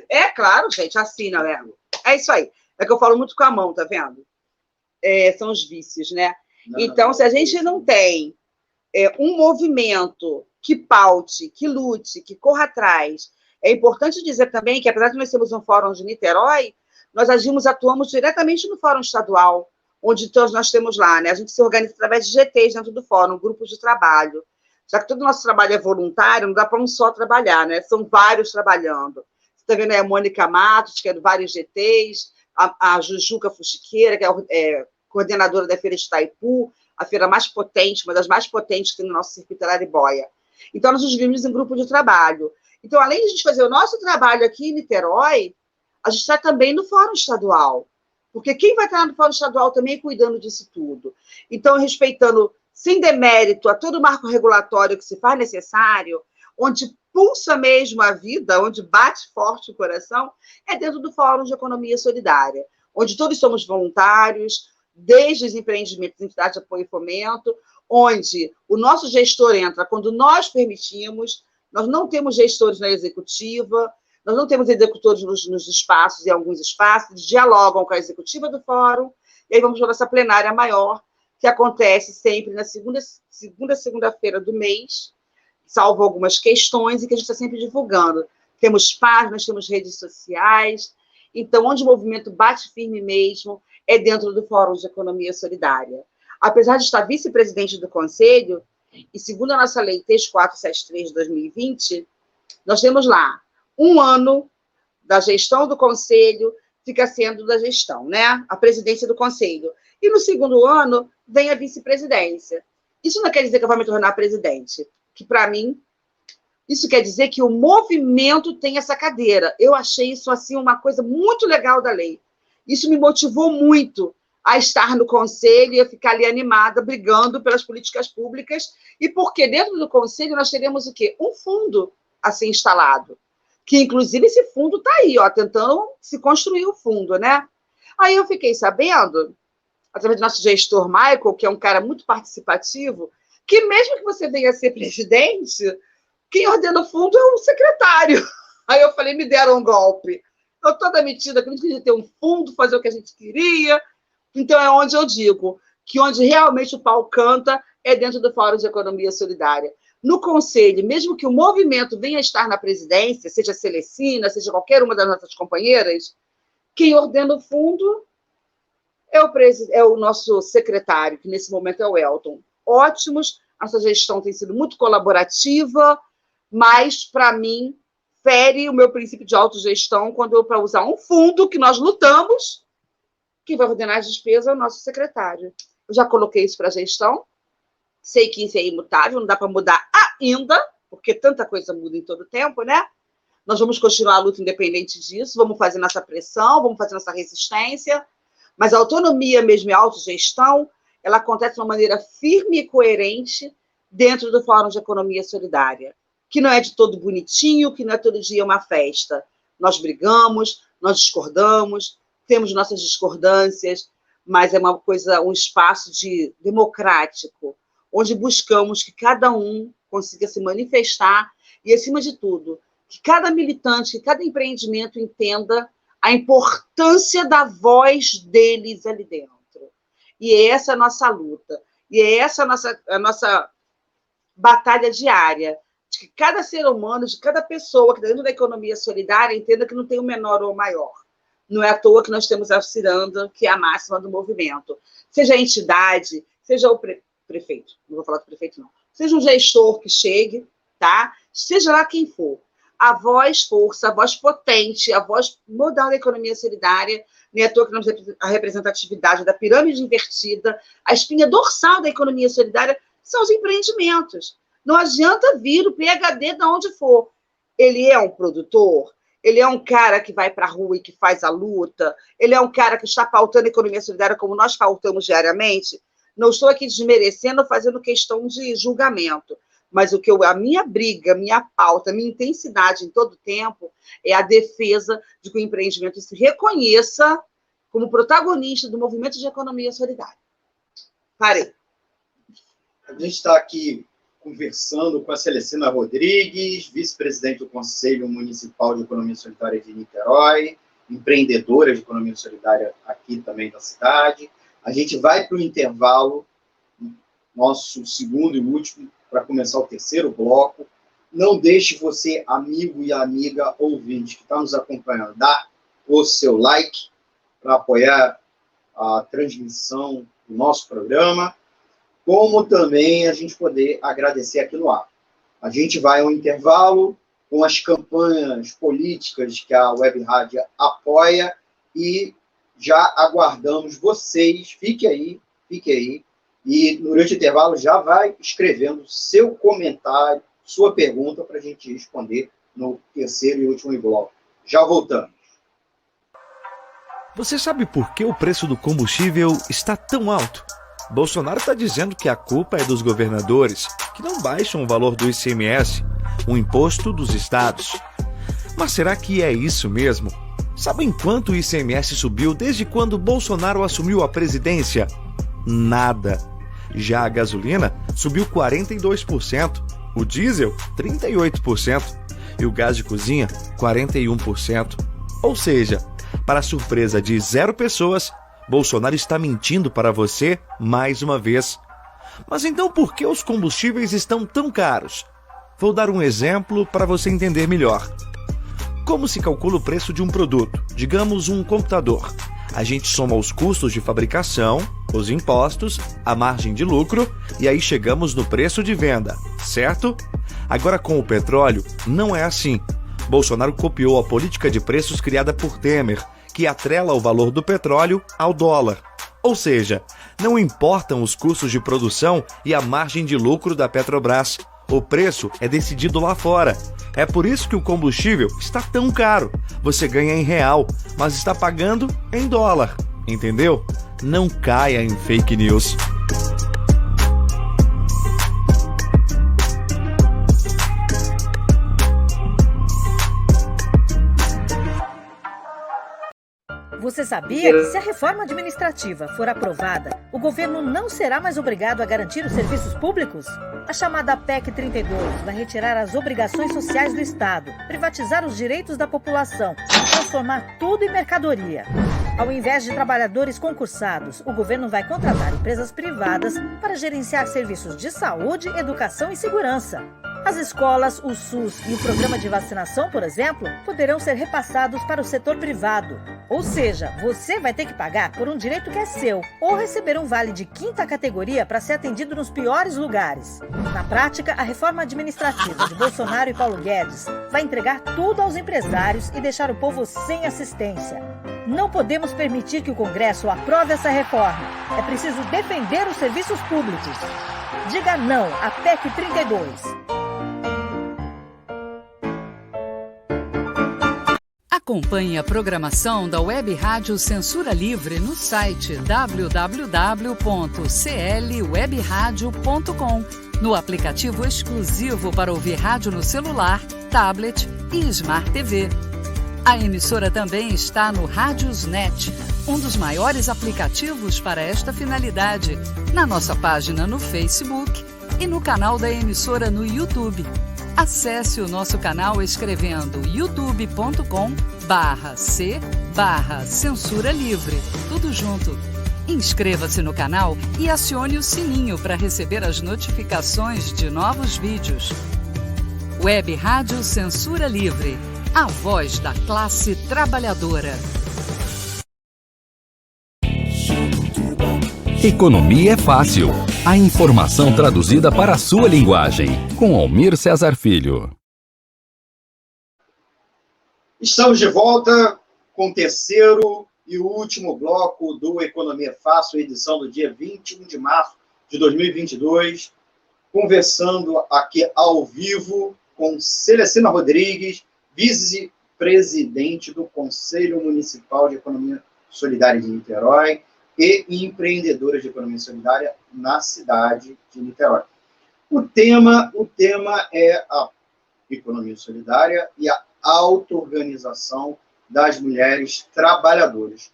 É claro, gente, assim, não é? É isso aí. É que eu falo muito com a mão, tá vendo? São os vícios, né? Então, se a gente não tem um movimento que paute, que lute, que corra atrás. É importante dizer também que, apesar de nós termos um fórum de Niterói, nós atuamos diretamente no fórum estadual, onde todos nós temos lá, né? A gente se organiza através de GTs dentro do fórum, grupos de trabalho. Já que todo o nosso trabalho é voluntário, não dá para um só trabalhar, né? São vários trabalhando. Você está vendo aí a Mônica Matos, que é de vários GTs, a Jujuca Fuxiqueira, que é coordenadora da Feira de Itaipu, a feira mais potente, uma das mais potentes que tem no nosso circuito Araribóia. Então, nós nos dividimos em grupo de trabalho. Então, além de a gente fazer o nosso trabalho aqui em Niterói, a gente está também no Fórum Estadual. Porque quem vai estar no Fórum Estadual também cuidando disso tudo. Então, respeitando, sem demérito, a todo o marco regulatório que se faz necessário, onde pulsa mesmo a vida, onde bate forte o coração, é dentro do Fórum de Economia Solidária, onde todos somos voluntários, desde os empreendimentos, entidades de apoio e fomento, onde o nosso gestor entra quando nós permitimos, nós não temos gestores na executiva, nós não temos executores nos espaços, em alguns espaços, eles dialogam com a executiva do fórum, e aí vamos para a nossa plenária maior, que acontece sempre na segunda-feira do mês, salvo algumas questões, e que a gente está sempre divulgando. Temos páginas, temos redes sociais, então, onde o movimento bate firme mesmo, é dentro do Fórum de Economia Solidária. Apesar de estar vice-presidente do Conselho, e segundo a nossa lei 3473 de 2020, nós temos lá 1 ano da gestão do Conselho, fica sendo da gestão, né? A presidência do Conselho. E no segundo ano, vem a vice-presidência. Isso não quer dizer que eu vou me tornar presidente, que para mim, isso quer dizer que o movimento tem essa cadeira. Eu achei isso, assim, uma coisa muito legal da lei. Isso me motivou muito a estar no Conselho e a ficar ali animada, brigando pelas políticas públicas, e porque dentro do Conselho nós teremos o quê? Um fundo a ser instalado, que inclusive esse fundo está aí, ó, tentando se construir o fundo, né? Aí eu fiquei sabendo, através do nosso gestor Michael, que é um cara muito participativo, que mesmo que você venha a ser presidente, quem ordena o fundo é o secretário. Aí eu falei, me deram um golpe. Eu toda metida, que a gente queria ter um fundo, fazer o que a gente queria. Então, é onde eu digo que onde realmente o pau canta é dentro do Fórum de Economia Solidária. No Conselho, mesmo que o movimento venha a estar na presidência, seja a Celecina, seja qualquer uma das nossas companheiras, quem ordena o fundo é o nosso secretário, que nesse momento é o Elton. Ótimos, a nossa gestão tem sido muito colaborativa, mas, para mim, fere o meu princípio de autogestão quando eu, para usar um fundo que nós lutamos, quem vai ordenar as despesas é o nosso secretário. Eu já coloquei isso para a gestão, sei que isso é imutável, não dá para mudar ainda, porque tanta coisa muda em todo tempo, né? Nós vamos continuar a luta independente disso, vamos fazer nossa pressão, vamos fazer nossa resistência, mas a autonomia mesmo e a autogestão, ela acontece de uma maneira firme e coerente dentro do Fórum de Economia Solidária, que não é de todo bonitinho, que não é todo dia uma festa. Nós brigamos, nós discordamos, temos nossas discordâncias, mas é uma coisa, um espaço democrático, onde buscamos que cada um consiga se manifestar e, acima de tudo, que cada militante, que cada empreendimento entenda a importância da voz deles ali dentro. E é essa a nossa luta, e é essa a nossa batalha diária, de que cada ser humano, de cada pessoa que está dentro da economia solidária entenda que não tem o menor ou o maior. Não é à toa que nós temos a Ciranda, que é a máxima do movimento. Seja a entidade, seja o prefeito, não vou falar do prefeito, não. Seja um gestor que chegue, tá? Seja lá quem for. A voz força, a voz potente, a voz modal da economia solidária, não é à toa que nós temos a representatividade da pirâmide invertida, a espinha dorsal da economia solidária são os empreendimentos. Não adianta vir o PhD de onde for. Ele é um produtor, ele é um cara que vai para a rua e que faz a luta, ele é um cara que está pautando a economia solidária como nós pautamos diariamente. Não estou aqui desmerecendo, fazendo questão de julgamento, mas a minha briga, minha pauta, minha intensidade em todo tempo é a defesa de que o empreendimento se reconheça como protagonista do movimento de economia solidária. Parei. A gente está aqui conversando com a Celecina Rodrigues, vice-presidente do Conselho Municipal de Economia Solidária de Niterói, empreendedora de economia solidária aqui também da cidade. A gente vai para o intervalo, nosso segundo e último, para começar o terceiro bloco. Não deixe você, amigo e amiga ouvinte que está nos acompanhando, dar o seu like para apoiar a transmissão do nosso programa, como também a gente poder agradecer aqui no ar. A gente vai ao intervalo com as campanhas políticas que a Web Rádio apoia e já aguardamos vocês. Fique aí, e durante o intervalo já vai escrevendo seu comentário sua pergunta para a gente responder no terceiro e último bloco. Já voltamos. Você sabe por que o preço do combustível está tão alto? Bolsonaro está dizendo que a culpa é dos governadores, que não baixam o valor do ICMS, o imposto dos estados. Mas será que é isso mesmo? Sabem quanto o ICMS subiu desde quando Bolsonaro assumiu a presidência? Nada. Já a gasolina subiu 42%, o diesel 38% e o gás de cozinha 41%. Ou seja, para surpresa de 0 pessoas, Bolsonaro está mentindo para você mais uma vez. Mas então por que os combustíveis estão tão caros? Vou dar um exemplo para você entender melhor. Como se calcula o preço de um produto, digamos um computador? A gente soma os custos de fabricação, os impostos, a margem de lucro e aí chegamos no preço de venda, certo? Agora com o petróleo, não é assim. Bolsonaro copiou a política de preços criada por Temer, que atrela o valor do petróleo ao dólar. Ou seja, não importam os custos de produção e a margem de lucro da Petrobras. O preço é decidido lá fora. É por isso que o combustível está tão caro. Você ganha em real, mas está pagando em dólar. Entendeu? Não caia em fake news. Você sabia que se a reforma administrativa for aprovada, o governo não será mais obrigado a garantir os serviços públicos? A chamada PEC 32 vai retirar as obrigações sociais do Estado, privatizar os direitos da população e transformar tudo em mercadoria. Ao invés de trabalhadores concursados, o governo vai contratar empresas privadas para gerenciar serviços de saúde, educação e segurança. As escolas, o SUS e o programa de vacinação, por exemplo, poderão ser repassados para o setor privado. Ou seja, você vai ter que pagar por um direito que é seu ou receber um vale de 5ª categoria para ser atendido nos piores lugares. Na prática, a reforma administrativa de Bolsonaro e Paulo Guedes vai entregar tudo aos empresários e deixar o povo sem assistência. Não podemos permitir que o Congresso aprove essa reforma. É preciso defender os serviços públicos. Diga não à PEC 32. Acompanhe a programação da Web Rádio Censura Livre no site www.clwebradio.com, no aplicativo exclusivo para ouvir rádio no celular, tablet e Smart TV. A emissora também está no Radiosnet, um dos maiores aplicativos para esta finalidade, na nossa página no Facebook e no canal da emissora no YouTube. Acesse o nosso canal escrevendo youtube.com/c/censura livre, tudo junto. Inscreva-se no canal e acione o sininho para receber as notificações de novos vídeos. Web Rádio Censura Livre, a voz da classe trabalhadora. Economia é fácil. A informação traduzida para a sua linguagem. Com Almir Cesar Filho. Estamos de volta com o terceiro e último bloco do Economia Fácil, edição do dia 21 de março de 2022. Conversando aqui ao vivo com Celestina Rodrigues, vice-presidente do Conselho Municipal de Economia Solidária de Niterói e empreendedora de economia solidária na cidade de Niterói. O tema é a economia solidária e a auto-organização das mulheres trabalhadoras.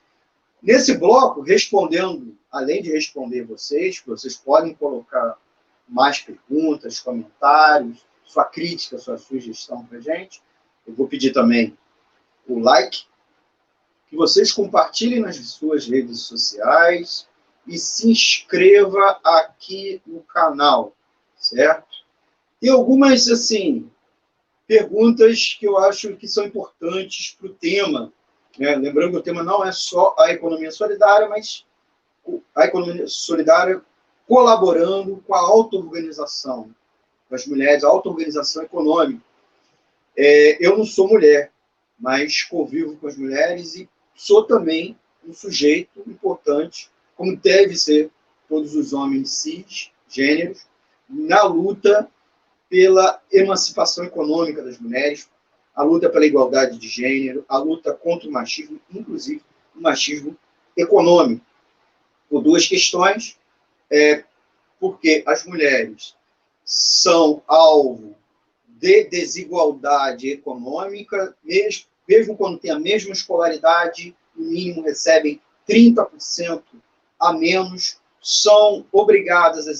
Nesse bloco, respondendo, além de responder vocês podem colocar mais perguntas, comentários, sua crítica, sua sugestão para a gente. Eu vou pedir também o like, que vocês compartilhem nas suas redes sociais e se inscreva aqui no canal, certo? Tem algumas, perguntas que eu acho que são importantes para o tema, né? Lembrando que o tema não é só a economia solidária, mas a economia solidária colaborando com a auto-organização das mulheres, a auto-organização econômica. Eu não sou mulher, mas convivo com as mulheres e sou também um sujeito importante, como deve ser todos os homens cisgêneros, na luta pela emancipação econômica das mulheres, a luta pela igualdade de gênero, a luta contra o machismo, inclusive o machismo econômico, por duas questões, porque as mulheres são alvo de desigualdade econômica, mesmo quando têm a mesma escolaridade, no mínimo recebem 30% a menos, são obrigadas a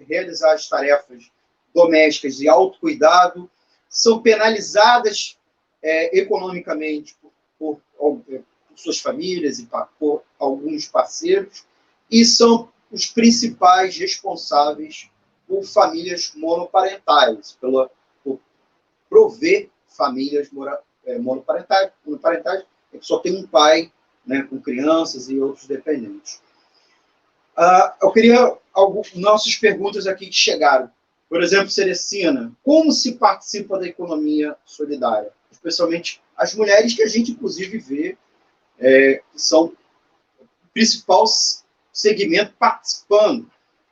realizar as tarefas domésticas de autocuidado, são penalizadas economicamente por suas famílias e por alguns parceiros, e são os principais responsáveis por famílias monoparentais, por prover famílias monoparentais, que só tem um pai, né, com crianças e outros dependentes. Eu queria nossas perguntas aqui que chegaram. Por exemplo, Cerecina, como se participa da economia solidária? Especialmente as mulheres que a gente, inclusive, vê que são o principal segmento participando,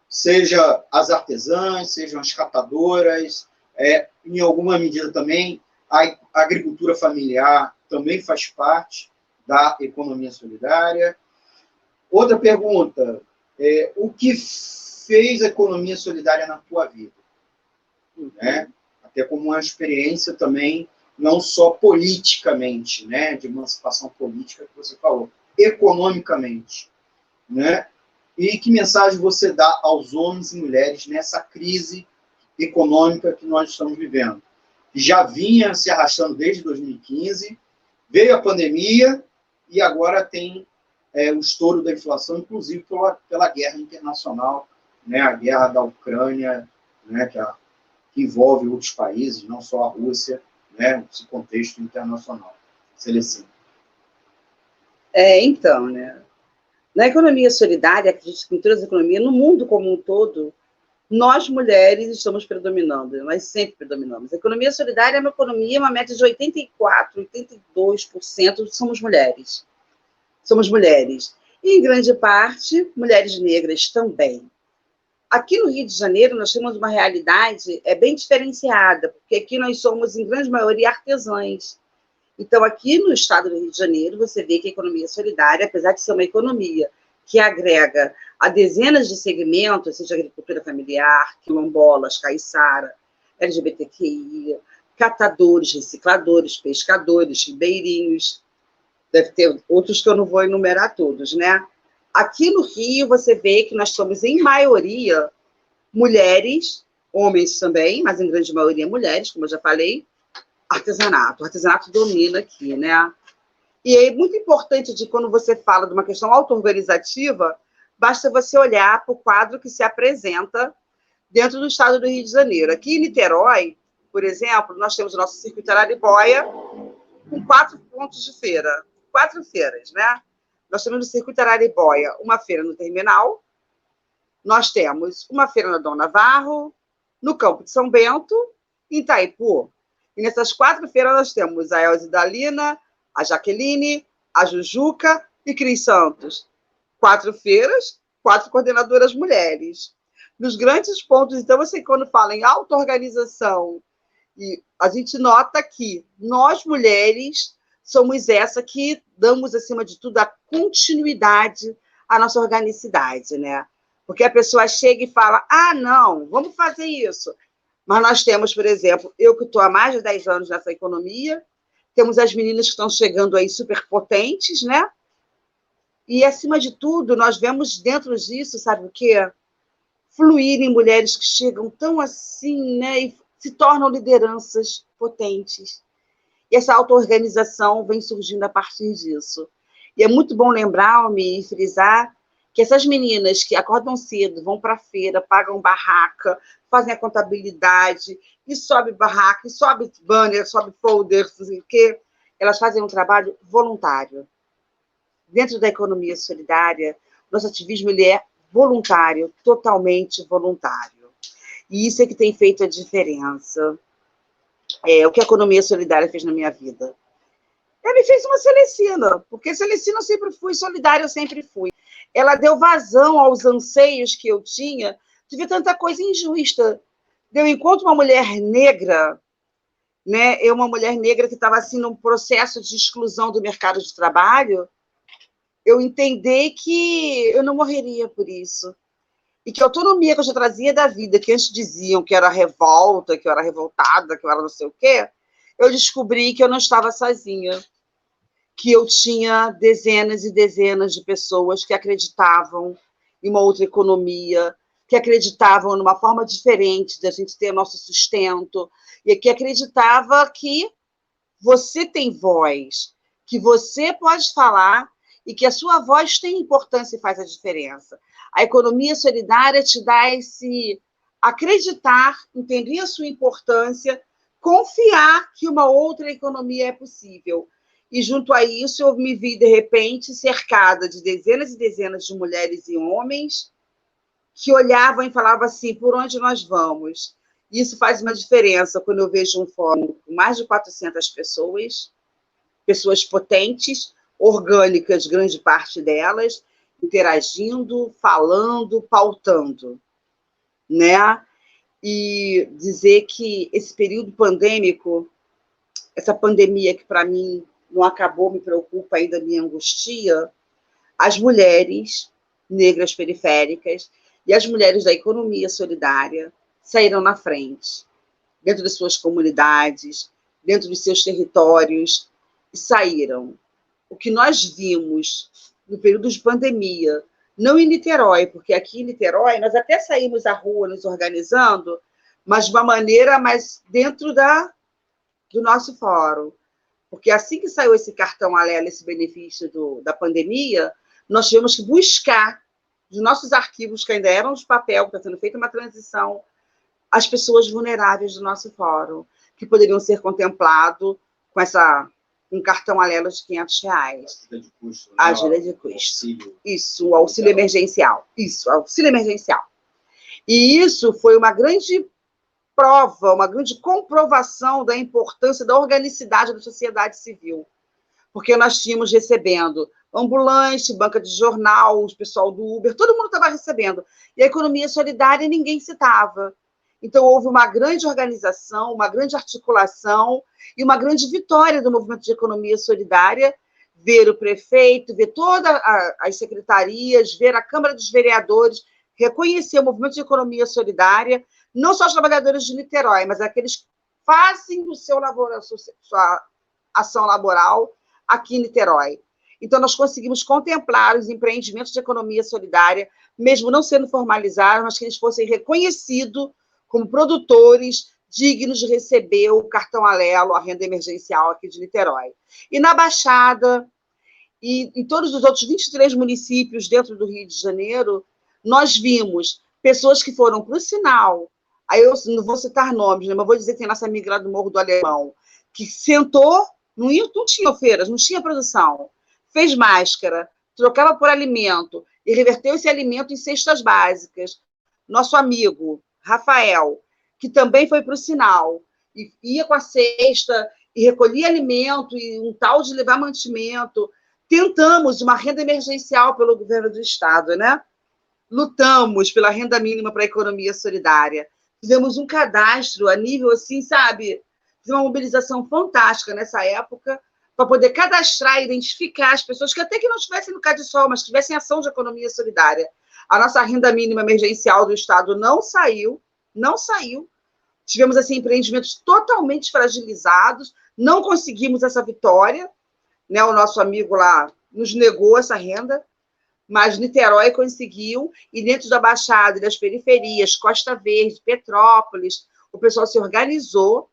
seja as artesãs, sejam as catadoras, em alguma medida também a agricultura familiar também faz parte da economia solidária. Outra pergunta, o que fez a economia solidária na tua vida? Até como uma experiência também, não só politicamente, né, de emancipação política que você falou, economicamente, né? E que mensagem você dá aos homens e mulheres nessa crise econômica que nós estamos vivendo? Que já vinha se arrastando desde 2015, veio a pandemia e agora tem o estouro da inflação, inclusive pela guerra internacional, né, a guerra da Ucrânia, né, que envolve outros países, não só a Rússia, né, esse contexto internacional. Celecina. Então, né, na economia solidária, acredito que em todas as economias, no mundo como um todo, nós mulheres estamos predominando, nós sempre predominamos. A economia solidária é uma economia, uma média de 84%, 82% somos mulheres. Somos mulheres. E, em grande parte, mulheres negras também. Aqui no Rio de Janeiro, nós temos uma realidade bem diferenciada, porque aqui nós somos, em grande maioria, artesãs. Então, aqui no estado do Rio de Janeiro, você vê que a economia solidária, apesar de ser uma economia que agrega a dezenas de segmentos, seja agricultura familiar, quilombolas, caiçara, LGBTQI, catadores, recicladores, pescadores, ribeirinhos, deve ter outros que eu não vou enumerar todos, né? Aqui no Rio, você vê que nós somos, em maioria, mulheres, homens também, mas em grande maioria mulheres, como eu já falei, artesanato. O artesanato domina aqui, né? E é muito importante de quando você fala de uma questão auto-organizativa, basta você olhar para o quadro que se apresenta dentro do estado do Rio de Janeiro. Aqui em Niterói, por exemplo, nós temos o nosso circuito Arariboia com 4 pontos de feira, 4 feiras, né? Nós temos no circuito Arariboia uma feira no terminal, nós temos uma feira na Dom Navarro, no Campo de São Bento, em Itaipu. E nessas 4 feiras nós temos a Elze Dalina, a Jaqueline, a Jujuca e Cris Santos. 4 feiras, 4 coordenadoras mulheres. Nos grandes pontos, então, você quando fala em auto-organização, e a gente nota que nós, mulheres, somos essa que damos, acima de tudo, a continuidade à nossa organicidade, né? Porque a pessoa chega e fala, não, vamos fazer isso. Mas nós temos, por exemplo, eu que estou há mais de 10 anos nessa economia, temos as meninas que estão chegando aí super potentes, né? E, acima de tudo, nós vemos dentro disso, sabe o quê? Fluírem mulheres que chegam tão assim, né? E se tornam lideranças potentes. E essa auto-organização vem surgindo a partir disso. E é muito bom lembrar-me e frisar que essas meninas que acordam cedo, vão para a feira, pagam barraca, fazem a contabilidade, e sobe barraca, e sobe banner, sobe folder, não sei o quê, elas fazem um trabalho voluntário. Dentro da economia solidária, nosso ativismo ele é voluntário, totalmente voluntário. E isso é que tem feito a diferença. O que a economia solidária fez na minha vida? Ela me fez uma Celecina, porque Celecina eu sempre fui, solidária eu sempre fui. Ela deu vazão aos anseios que eu tinha de ver tanta coisa injusta, eu encontro uma mulher negra, né? Uma mulher negra que estava assim num processo de exclusão do mercado de trabalho, eu entender que eu não morreria por isso. E que a autonomia que eu já trazia da vida, que antes diziam que era revolta, que eu era revoltada, que eu era não sei o quê, eu descobri que eu não estava sozinha, que eu tinha dezenas e dezenas de pessoas que acreditavam em uma outra economia, que acreditavam numa forma diferente da gente ter nosso sustento, e que acreditava que você tem voz, que você pode falar e que a sua voz tem importância e faz a diferença. A economia solidária te dá esse acreditar, entender a sua importância, confiar que uma outra economia é possível. E, junto a isso, eu me vi, de repente, cercada de dezenas e dezenas de mulheres e homens que olhavam e falavam assim, por onde nós vamos? Isso faz uma diferença quando eu vejo um fórum com mais de 400 pessoas, pessoas potentes, orgânicas, grande parte delas, interagindo, falando, pautando, né? E dizer que esse período pandêmico, essa pandemia que para mim não acabou, me preocupa, ainda me angustia, as mulheres negras periféricas e as mulheres da economia solidária saíram na frente, dentro das suas comunidades, dentro dos seus territórios, e saíram. O que nós vimos no período de pandemia, não em Niterói, porque aqui em Niterói nós até saímos à rua nos organizando, mas de uma maneira mais dentro do nosso fórum. Porque assim que saiu esse cartão amarelo, esse benefício da pandemia, nós tivemos que buscar, dos nossos arquivos, que ainda eram de papel, que está sendo feita uma transição, as pessoas vulneráveis do nosso fórum, que poderiam ser contemplados com um cartão amarelo de R$500. Ajuda de custo. A ajuda de custo. Isso, o auxílio emergencial. Isso, auxílio emergencial. E isso foi uma grande prova, uma grande comprovação da importância da organicidade da sociedade civil. Porque nós tínhamos recebendo ambulante, banca de jornal, o pessoal do Uber, todo mundo estava recebendo. E a economia solidária ninguém citava. Então, houve uma grande organização, uma grande articulação e uma grande vitória do movimento de economia solidária, ver o prefeito, ver todas as secretarias, ver a Câmara dos Vereadores, reconhecer o movimento de economia solidária, não só os trabalhadores de Niterói, mas aqueles que fazem sua ação laboral aqui em Niterói. Então, nós conseguimos contemplar os empreendimentos de economia solidária, mesmo não sendo formalizados, mas que eles fossem reconhecidos como produtores dignos de receber o cartão amarelo, a renda emergencial aqui de Niterói. E na Baixada, e em todos os outros 23 municípios dentro do Rio de Janeiro, nós vimos pessoas que foram para o sinal, aí eu não vou citar nomes, né, mas vou dizer que tem nossa amiga lá do Morro do Alemão, que sentou, não tinha feiras, não tinha produção, fez máscara, trocava por alimento, e reverteu esse alimento em cestas básicas. Nosso amigo Rafael, que também foi para o sinal, e ia com a cesta, e recolhia alimento, e um tal de levar mantimento. Tentamos uma renda emergencial pelo governo do Estado, né? Lutamos pela renda mínima para a economia solidária. Fizemos um cadastro a nível, assim, sabe? Fizemos uma mobilização fantástica nessa época, para poder cadastrar e identificar as pessoas que até que não estivessem no CadSol, mas tivessem ação de economia solidária. A nossa renda mínima emergencial do Estado não saiu. Tivemos, assim, empreendimentos totalmente fragilizados, não conseguimos essa vitória, né? O nosso amigo lá nos negou essa renda, mas Niterói conseguiu, e dentro da Baixada e das periferias, Costa Verde, Petrópolis, o pessoal se organizou,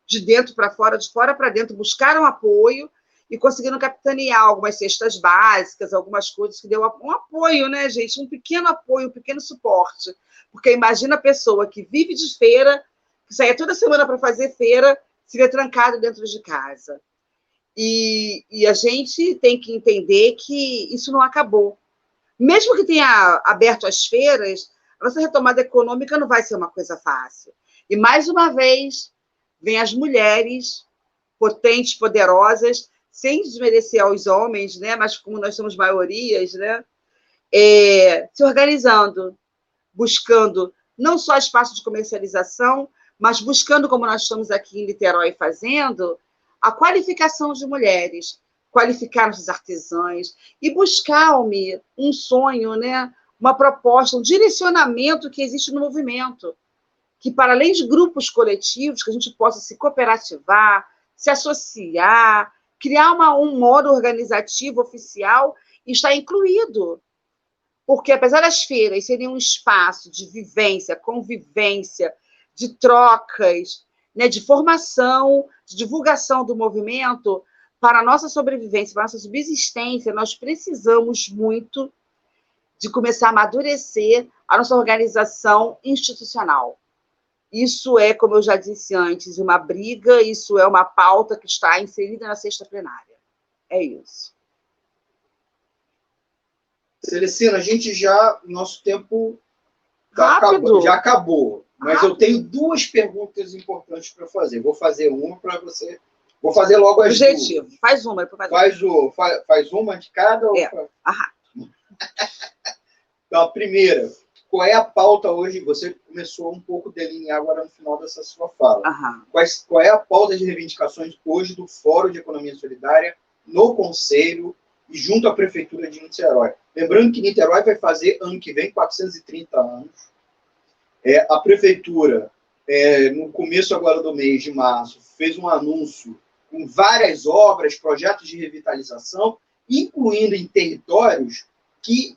de dentro para fora, de fora para dentro, buscaram apoio e conseguiram capitanear algumas cestas básicas, algumas coisas que deu um apoio, né, gente? Um pequeno apoio, um pequeno suporte. Porque imagina a pessoa que vive de feira, que saia toda semana para fazer feira, se vê trancada dentro de casa. E a gente tem que entender que isso não acabou. Mesmo que tenha aberto as feiras, a nossa retomada econômica não vai ser uma coisa fácil. E, mais uma vez, vem as mulheres potentes, poderosas, sem desmerecer aos homens, né? Mas como nós somos maiorias, né? Se organizando, buscando não só espaço de comercialização, mas buscando, como nós estamos aqui em Niterói fazendo, a qualificação de mulheres, qualificar os artesãos e buscar, Almir, um sonho, né? Uma proposta, um direcionamento que existe no movimento, que, para além de grupos coletivos, que a gente possa se cooperativar, se associar, criar um modo organizativo oficial e estar incluído. Porque, apesar das feiras serem um espaço de vivência, convivência, de trocas, né, de formação, de divulgação do movimento, para a nossa sobrevivência, para a nossa subsistência, nós precisamos muito de começar a amadurecer a nossa organização institucional. Isso é, como eu já disse antes, uma briga, isso é uma pauta que está inserida na sexta plenária. É isso. Celestina, a gente nosso tempo já acabou, mas eu tenho duas perguntas importantes para fazer. Vou fazer uma para você. Vou fazer logo as objetivo. Duas. Faz uma. Faz uma de cada? Então, a primeira, qual é a pauta hoje? Você começou um pouco a delinear agora no final dessa sua fala. Qual é a pauta de reivindicações hoje do Fórum de Economia Solidária no Conselho e junto à Prefeitura de Niterói? Lembrando que Niterói vai fazer, ano que vem, 430 anos. A Prefeitura, no começo agora do mês de março, fez um anúncio com várias obras, projetos de revitalização, incluindo em territórios que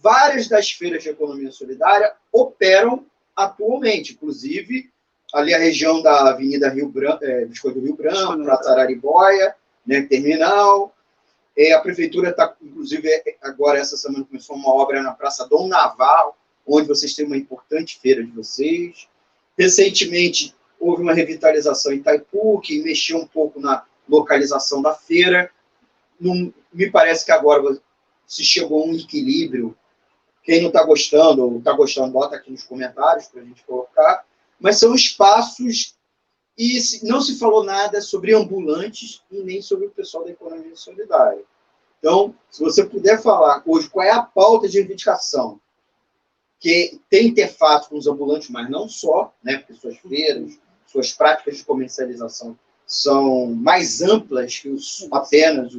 várias das feiras de economia solidária operam atualmente, inclusive ali a região da Avenida Biscoito do Rio Branco, Praça Araribóia, né, terminal. A prefeitura está, inclusive, agora essa semana começou uma obra na Praça Dom Naval, onde vocês têm uma importante feira de vocês. Recentemente, houve uma revitalização em Itaipu, que mexeu um pouco na localização da feira. Não, me parece que agora se chegou a um equilíbrio. Quem não está gostando, ou está gostando, bota aqui nos comentários para a gente colocar. Mas são espaços, e não se falou nada sobre ambulantes e nem sobre o pessoal da economia solidária. Então, se você puder falar hoje qual é a pauta de reivindicação, que tem interface com os ambulantes, mas não só, né, porque suas feiras, suas práticas de comercialização são mais amplas que apenas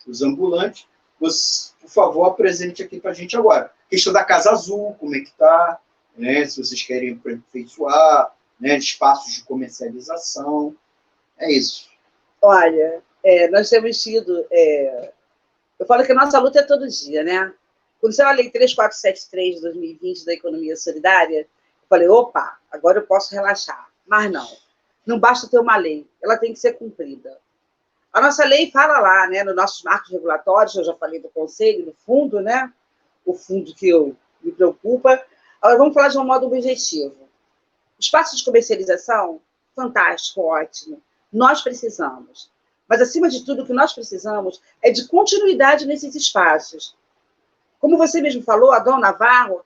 os ambulantes, você, por favor, apresente aqui para a gente agora. Questão da Casa Azul, como é que está, né, se vocês querem aperfeiçoar, né, espaços de comercialização. É isso. Olha, nós temos tido... eu falo que a nossa luta é todo dia, né? Quando saiu a Lei 3473 de 2020 da Economia Solidária, eu falei, opa, agora eu posso relaxar. Mas não basta ter uma lei, ela tem que ser cumprida. A nossa lei fala lá, né, nos nossos marcos regulatórios, eu já falei do Conselho, do fundo, né? O fundo que me preocupa. Agora vamos falar de um modo objetivo. Espaço de comercialização, fantástico, ótimo. Nós precisamos. Mas, acima de tudo, o que nós precisamos é de continuidade nesses espaços. Como você mesmo falou, a Dom Navarro,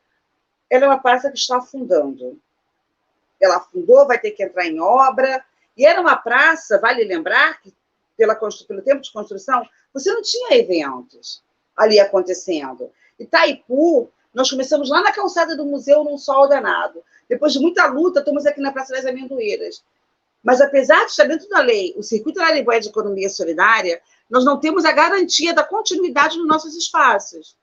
ela é uma praça que está afundando. Ela afundou, vai ter que entrar em obra. E era uma praça, vale lembrar, que pelo tempo de construção, você não tinha eventos ali acontecendo. Itaipu, nós começamos lá na calçada do museu, num sol danado. Depois de muita luta, estamos aqui na Praça das Amendoeiras. Mas, apesar de estar dentro da lei, o Circuito Araribóia de Economia Solidária, nós não temos a garantia da continuidade nos nossos espaços.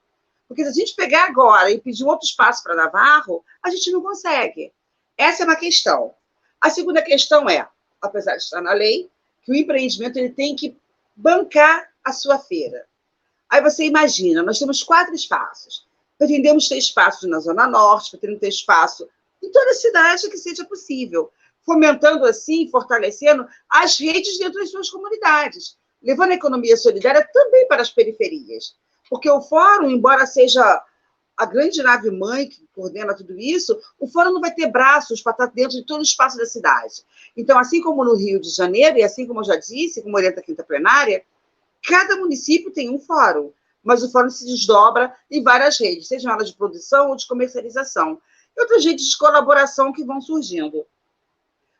Porque se a gente pegar agora e pedir outro espaço para Navarro, a gente não consegue. Essa é uma questão. A segunda questão é, apesar de estar na lei, que o empreendimento ele tem que bancar a sua feira. Aí você imagina, nós temos 4 espaços. Pretendemos ter espaço na Zona Norte, pretendemos ter espaço em toda a cidade que seja possível, fomentando assim, fortalecendo as redes dentro das suas comunidades, levando a economia solidária também para as periferias. Porque o fórum, embora seja a grande nave-mãe que coordena tudo isso, o fórum não vai ter braços para estar dentro de todo o espaço da cidade. Então, assim como no Rio de Janeiro, e assim como eu já disse, como orienta a quinta plenária, cada município tem um fórum, mas o fórum se desdobra em várias redes, sejam elas de produção ou de comercialização, e outras redes de colaboração que vão surgindo.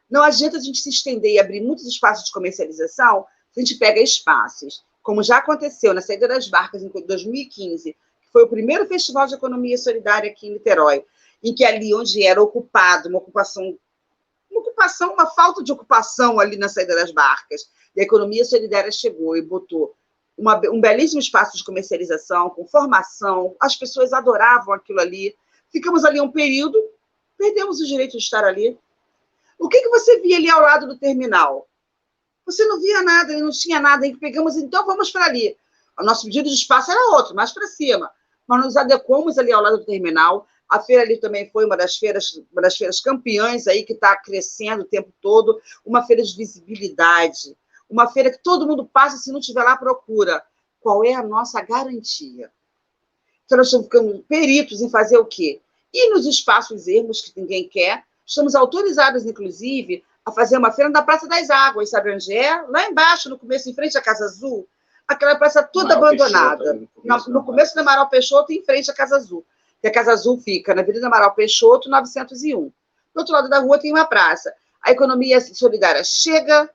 Não adianta a gente se estender e abrir muitos espaços de comercialização se a gente pega espaços, como já aconteceu na Saída das Barcas em 2015, que foi o primeiro festival de economia solidária aqui em Niterói, em que ali onde era ocupado, uma falta de ocupação ali na saída das barcas. E a economia solidária chegou e botou um belíssimo espaço de comercialização, com formação, as pessoas adoravam aquilo ali. Ficamos ali um período, perdemos o direito de estar ali. O que você via ali ao lado do terminal? Você não via nada, não tinha nada, aí pegamos, então vamos para ali. O nosso pedido de espaço era outro, mais para cima. Mas nos adequamos ali ao lado do terminal. A feira ali também foi uma das feiras campeãs aí, que está crescendo o tempo todo, uma feira de visibilidade, uma feira que todo mundo passa, se não estiver lá, procura. Qual é a nossa garantia? Então, nós ficamos peritos em fazer o quê? Ir nos espaços ermos que ninguém quer. Estamos autorizados, inclusive, a fazer uma feira na Praça das Águas, sabe onde é? Lá embaixo, no começo, em frente à Casa Azul, aquela praça toda abandonada. No começo da Amaral Peixoto, em frente à Casa Azul. Que a Casa Azul fica na Avenida Amaral Peixoto, 901. Do outro lado da rua tem uma praça. A economia solidária chega,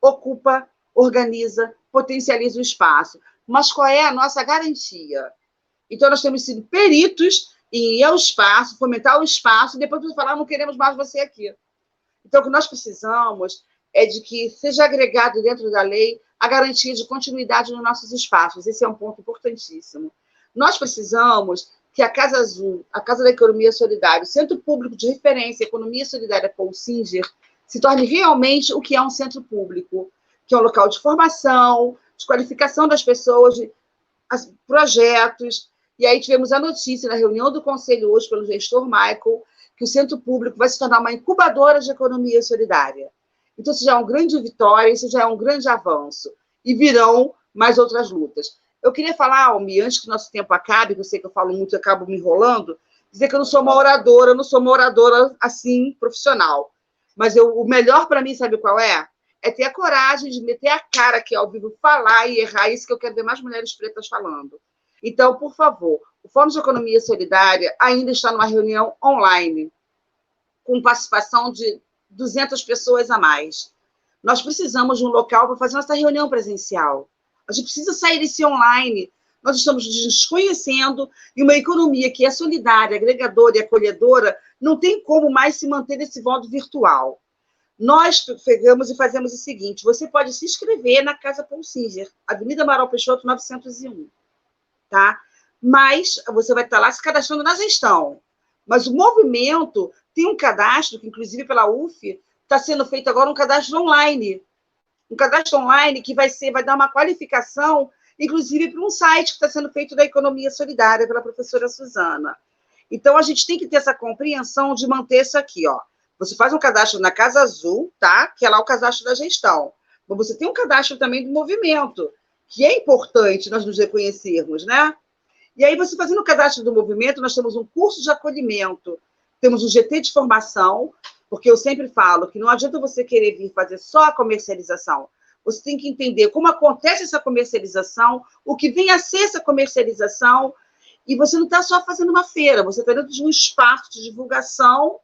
ocupa, organiza, potencializa o espaço. Mas qual é a nossa garantia? Então, nós temos sido peritos em ir ao espaço, fomentar o espaço, e depois de falar, não queremos mais você aqui. Então, o que nós precisamos é de que seja agregado dentro da lei a garantia de continuidade nos nossos espaços. Esse é um ponto importantíssimo. Nós precisamos que a Casa Azul, a Casa da Economia Solidária, o Centro Público de Referência Economia Solidária Paul Singer, se torne realmente o que é um centro público, que é um local de formação, de qualificação das pessoas, de projetos. E aí tivemos a notícia na reunião do Conselho hoje, pelo gestor Michael, que o Centro Público vai se tornar uma incubadora de economia solidária. Então, isso já é uma grande vitória, isso já é um grande avanço. E virão mais outras lutas. Eu queria falar, Almi, antes que o nosso tempo acabe, que eu sei que eu falo muito e acabo me enrolando, dizer que eu não sou uma oradora assim, profissional. Mas o melhor para mim, sabe qual é? É ter a coragem de meter a cara aqui ao vivo, falar e errar. Isso que eu quero ver mais mulheres pretas falando. Então, por favor, o Fórum de Economia Solidária ainda está numa reunião online, com participação de 200 pessoas a mais. Nós precisamos de um local para fazer nossa reunião presencial. A gente precisa sair desse online. Nós estamos nos conhecendo e uma economia que é solidária, agregadora e acolhedora não tem como mais se manter nesse modo virtual. Nós pegamos e fazemos o seguinte, você pode se inscrever na Casa Paul Singer, Avenida Amaral Peixoto, 901. Tá? Mas você vai estar lá se cadastrando na gestão. Mas o movimento tem um cadastro, que inclusive pela UF, está sendo feito agora um cadastro online. Um cadastro online que vai dar uma qualificação, inclusive para um site que está sendo feito da Economia Solidária, pela professora Suzana. Então, a gente tem que ter essa compreensão de manter isso aqui, ó. Você faz um cadastro na Casa Azul, tá? Que é lá o cadastro da gestão. Mas você tem um cadastro também do movimento, que é importante nós nos reconhecermos, né? E aí, você fazendo o cadastro do movimento, nós temos um curso de acolhimento, temos um GT de formação, porque eu sempre falo que não adianta você querer vir fazer só a comercialização. Você tem que entender como acontece essa comercialização, o que vem a ser essa comercialização, e você não está só fazendo uma feira, você está dentro de um espaço de divulgação,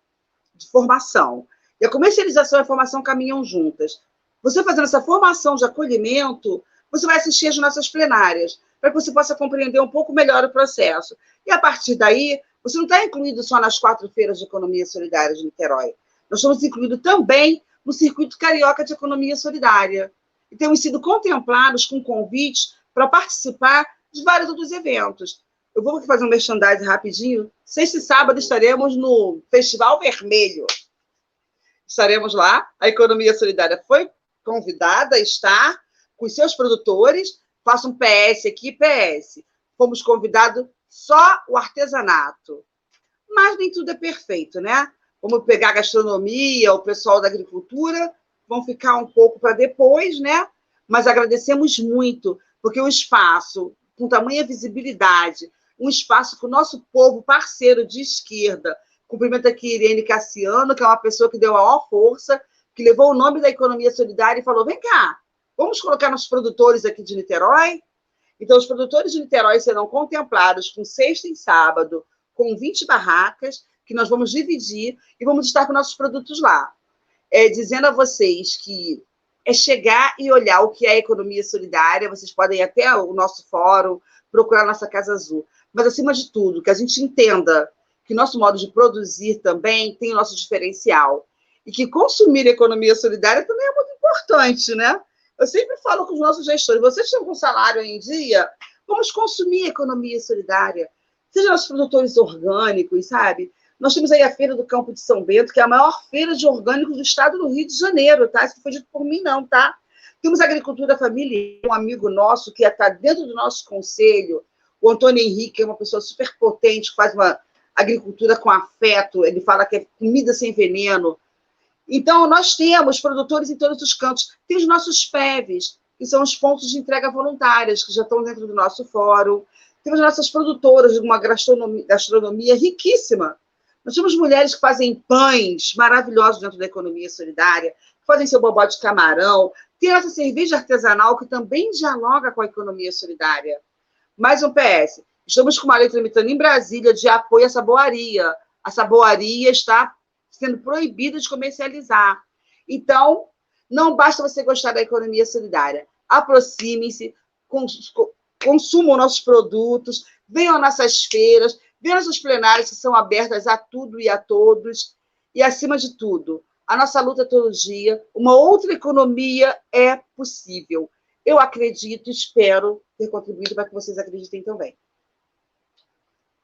de formação. E a comercialização e a formação caminham juntas. Você fazendo essa formação de acolhimento, você vai assistir às nossas plenárias, para que você possa compreender um pouco melhor o processo. E, a partir daí, você não está incluído só nas 4 feiras de economia solidária de Niterói. Nós estamos incluídos também no circuito carioca de economia solidária. E temos sido contemplados com convites para participar de vários outros eventos. Eu vou fazer um merchandising rapidinho. Sexta e sábado estaremos no Festival Vermelho. Estaremos lá. A Economia Solidária foi convidada a estar com os seus produtores. Faço um PS aqui, PS. Fomos convidados só o artesanato. Mas nem tudo é perfeito, né? Vamos pegar a gastronomia, o pessoal da agricultura, vão ficar um pouco para depois, né? Mas agradecemos muito, porque o espaço, com tamanha visibilidade, um espaço que o nosso povo parceiro de esquerda, cumprimento aqui Irene Cassiano, que é uma pessoa que deu a maior força, que levou o nome da economia solidária e falou, vem cá, vamos colocar nossos produtores aqui de Niterói? Então, os produtores de Niterói serão contemplados com sexta e sábado, com 20 barracas, que nós vamos dividir e vamos estar com nossos produtos lá. Dizendo a vocês que é chegar e olhar o que é a economia solidária, vocês podem ir até o nosso fórum, procurar a nossa Casa Azul. Mas, acima de tudo, que a gente entenda que nosso modo de produzir também tem o nosso diferencial. E que consumir economia solidária também é muito importante, né? Eu sempre falo com os nossos gestores, vocês estão com salário em dia, vamos consumir economia solidária. Seja nossos produtores orgânicos, sabe? Nós temos aí a Feira do Campo de São Bento, que é a maior feira de orgânicos do estado do Rio de Janeiro, tá? Isso não foi dito por mim, não, tá? Temos a agricultura familiar, um amigo nosso que está dentro do nosso conselho, o Antônio Henrique, que é uma pessoa super potente, que faz uma agricultura com afeto, ele fala que é comida sem veneno. Então, nós temos produtores em todos os cantos. Tem os nossos PEVs, que são os pontos de entrega voluntárias, que já estão dentro do nosso fórum. Temos nossas produtoras de uma gastronomia riquíssima. Nós temos mulheres que fazem pães maravilhosos dentro da economia solidária, que fazem seu bobó de camarão. Tem a nossa cerveja artesanal, que também dialoga com a economia solidária. Mais um PS. Estamos com uma lei tramitando em Brasília de apoio à saboaria. A saboaria está sendo proibida de comercializar. Então, não basta você gostar da economia solidária. Aproxime-se, consumam nossos produtos, venham às nossas feiras, venham às nossas plenárias que são abertas a tudo e a todos. E, acima de tudo, a nossa luta todo dia, uma outra economia é possível. Eu acredito e espero ter contribuído para que vocês acreditem também.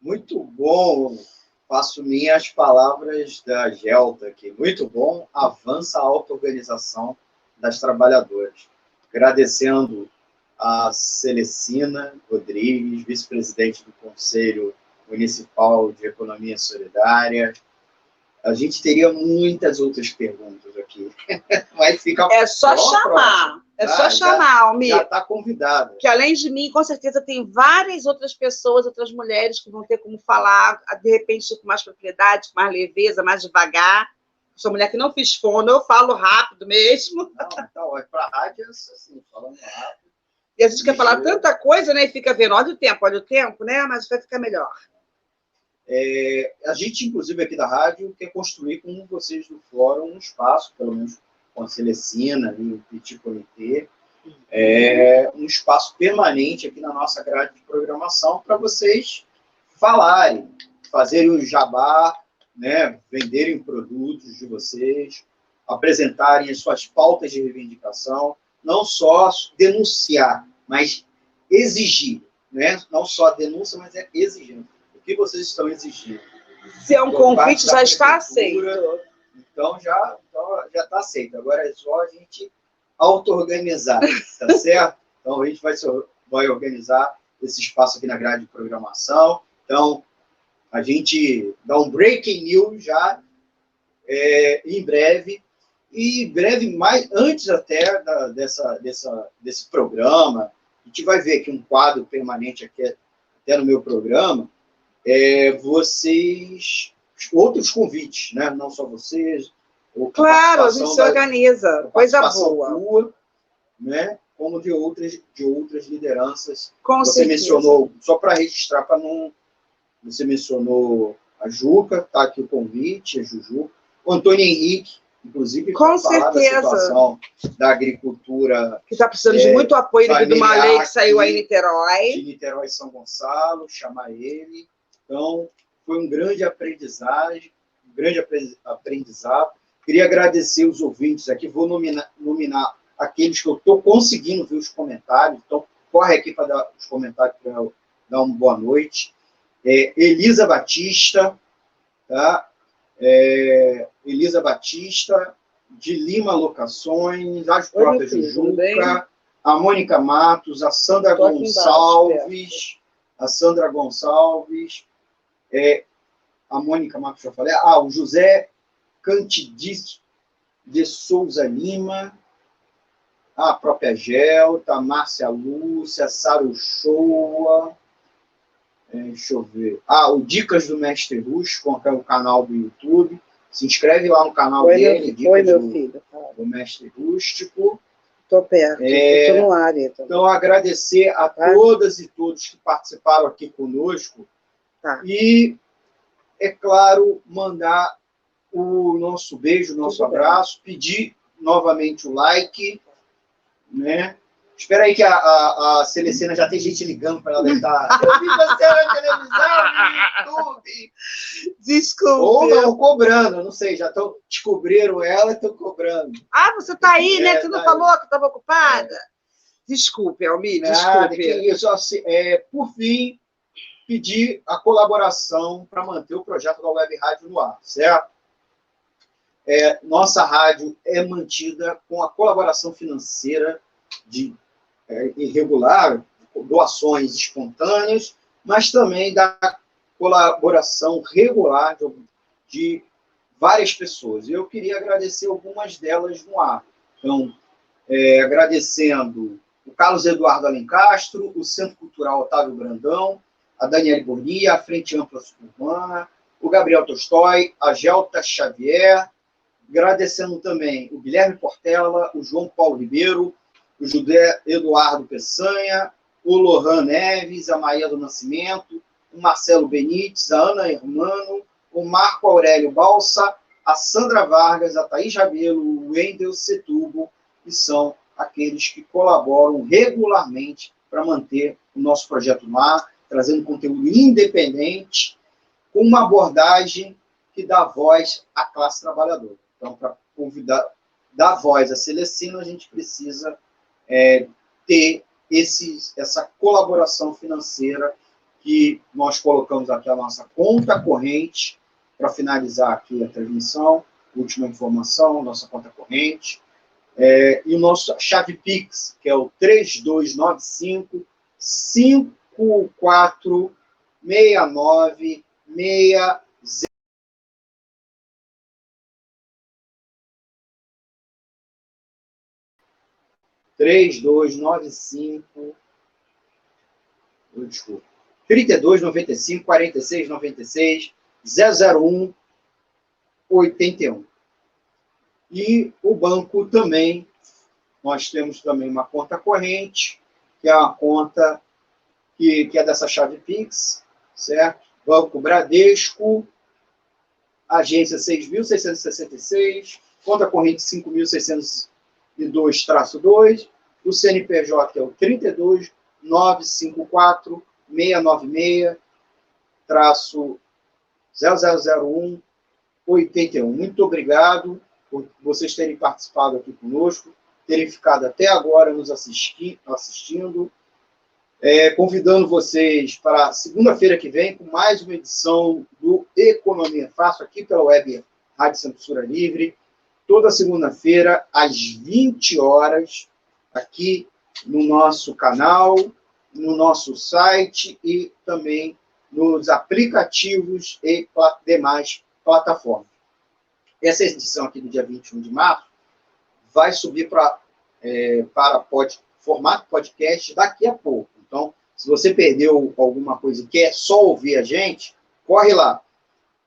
Muito bom. Faço minhas palavras da Gelta aqui. Muito bom. Avança a auto-organização das trabalhadoras. Agradecendo a Celecina Rodrigues, vice-presidente do Conselho Municipal de Economia Solidária. A gente teria muitas outras perguntas aqui. Mas fica é só chamar. É só chamar, Almir. Já está convidada. Que além de mim, com certeza, tem várias outras pessoas, outras mulheres que vão ter como falar, de repente, com mais propriedade, com mais leveza, mais devagar. Sou mulher que não fiz fono, eu falo rápido mesmo. Não, então, para a rádio é assim, falando rápido. E a gente quer falar tanta coisa, né? E fica vendo, olha o tempo, né? Mas vai ficar melhor. A gente, inclusive, aqui da rádio, quer construir com vocês do fórum um espaço, pelo menos com a Celecina e o Petit Comitê, um espaço permanente aqui na nossa grade de programação para vocês falarem, fazerem o jabá, né, venderem produtos de vocês, apresentarem as suas pautas de reivindicação, não só denunciar, mas exigir, né? Não só denúncia, mas é exigir. O que vocês estão exigindo? Se é um convite, já está aceito. Então, já está aceito. Agora é só a gente auto-organizar, tá certo? Então, a gente vai organizar esse espaço aqui na grade de programação. Então, a gente dá um breaking news já em breve. E em breve, mais antes até desse programa, a gente vai ver aqui um quadro permanente aqui, até no meu programa, outros convites, né? Não só vocês. Claro, a gente se organiza, coisa boa. Tua, né? Como de outras lideranças. Com você certeza. Mencionou, só para registrar, para não... Você mencionou a Juca, está aqui o convite, a Juju. O Antônio Henrique, inclusive, com falar certeza. Da situação da agricultura. Que está precisando de muito apoio devido a uma lei que saiu aí em Niterói. De Niterói e São Gonçalo, chamar ele. Então, foi um grande aprendizado. Queria agradecer os ouvintes aqui. Vou nominar aqueles que eu estou conseguindo ver os comentários. Então, corre aqui para dar os comentários para eu dar uma boa noite. Elisa Batista, tá? Elisa Batista, de Lima Locações, as próprias Jujuca, a Mônica Matos, a Sandra Gonçalves, a Mônica Matos, já falei, o José Cantidis de Souza Lima, a própria Gelta, a Márcia Lúcia, a Sara Uchoa, deixa eu ver. O Dicas do Mestre Rústico, que é o canal do YouTube. Se inscreve lá no canal dele, Dicas do Mestre Rústico. Estou perto, estou no ar. Então, agradecer a todas e todos que participaram aqui conosco. Tá. E, é claro, mandar o nosso beijo, o nosso abraço, pedir novamente o like, né? Espera aí que a Celestina já tem gente ligando para ela deitar. Eu vi você na televisão, no YouTube. Desculpa. Ou não, cobrando, não sei, já descobriram ela e estão cobrando. Ah, você tá aí, né? Você não tá falou que estava ocupada? Desculpe, Almir, Nada, desculpe. que isso, assim, por fim, pedir a colaboração para manter o projeto da Web Rádio no ar, certo? Nossa rádio é mantida com a colaboração financeira irregular, doações espontâneas, mas também da colaboração regular de várias pessoas. Eu queria agradecer algumas delas no ar. Então, agradecendo o Carlos Eduardo Alencastro, o Centro Cultural Otávio Brandão, a Daniele Bornia, a Frente Ampla Suburbana, o Gabriel Tolstói, a Gelta Xavier, agradecendo também o Guilherme Portela, o João Paulo Ribeiro, o José Eduardo Peçanha, o Lohan Neves, a Maria do Nascimento, o Marcelo Benites, a Ana Hermano, o Marco Aurélio Balsa, a Sandra Vargas, a Thaís Rabelo, o Wendel Setúbal, que são aqueles que colaboram regularmente para manter o nosso projeto no ar, trazendo conteúdo independente, com uma abordagem que dá voz à classe trabalhadora. Então, para dar voz à Celestina, a gente precisa ter essa colaboração financeira que nós colocamos aqui a nossa conta corrente, para finalizar aqui a transmissão, última informação, nossa conta corrente, e o nosso chave Pix, que é o 3295 546960. 3295, desculpa, 3295 4696 001 81. E o banco também, nós temos também uma conta corrente, que é uma conta que é dessa chave Pix, certo? Banco Bradesco, agência 6.666, conta corrente 5.602-2, o CNPJ é o 32 954 696-0001 81. Muito obrigado por vocês terem participado aqui conosco, terem ficado até agora nos assistindo. Convidando vocês para segunda-feira que vem com mais uma edição do Economia Fácil, aqui pela Web Rádio Censura Livre, toda segunda-feira, às 20 horas, aqui no nosso canal, no nosso site e também nos aplicativos e demais plataformas. Essa edição aqui do dia 21 de março vai subir para formato podcast daqui a pouco. Então, se você perdeu alguma coisa e quer só ouvir a gente, corre lá.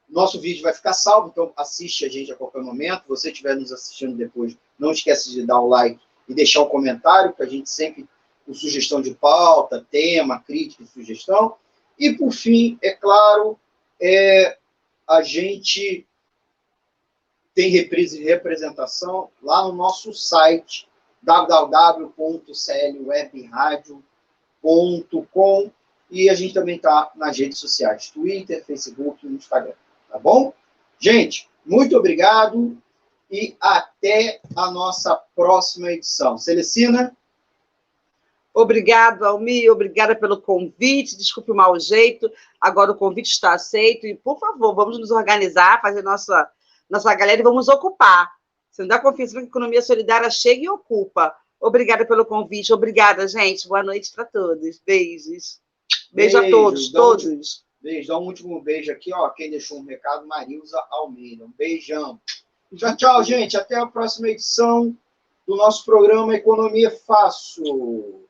Nosso vídeo vai ficar salvo, então assiste a gente a qualquer momento. Se você estiver nos assistindo depois, não esquece de dar o like e deixar um comentário, que a gente sempre, com sugestão de pauta, tema, crítica e sugestão. E, por fim, é claro, a gente tem reprise e representação lá no nosso site, www.clwebradio.com, e a gente também está nas redes sociais, Twitter, Facebook e Instagram, tá bom? Gente, muito obrigado e até a nossa próxima edição. Celestina? Obrigado, Almir, obrigada pelo convite, desculpe o mau jeito, agora o convite está aceito, e, por favor, vamos nos organizar, fazer nossa galera e vamos ocupar. Você não dá confiança que a economia solidária chega e ocupa. Obrigada pelo convite. Obrigada, gente. Boa noite para todos. Beijos. Beijo a todos. Beijo. Dá um último beijo aqui, ó. Quem deixou um recado, Marilza Almeida. Um beijão. Tchau, tchau, gente. Até a próxima edição do nosso programa Economia Fácil.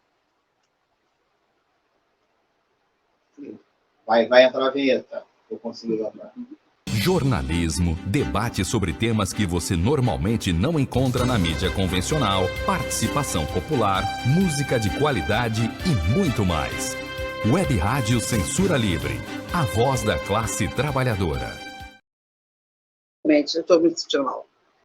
Vai entrar a vinheta. Eu consegui lembrar. Jornalismo, debate sobre temas que você normalmente não encontra na mídia convencional, participação popular, música de qualidade e muito mais. Web Rádio Censura Livre, a voz da classe trabalhadora. Eu estou muito sentindo mal.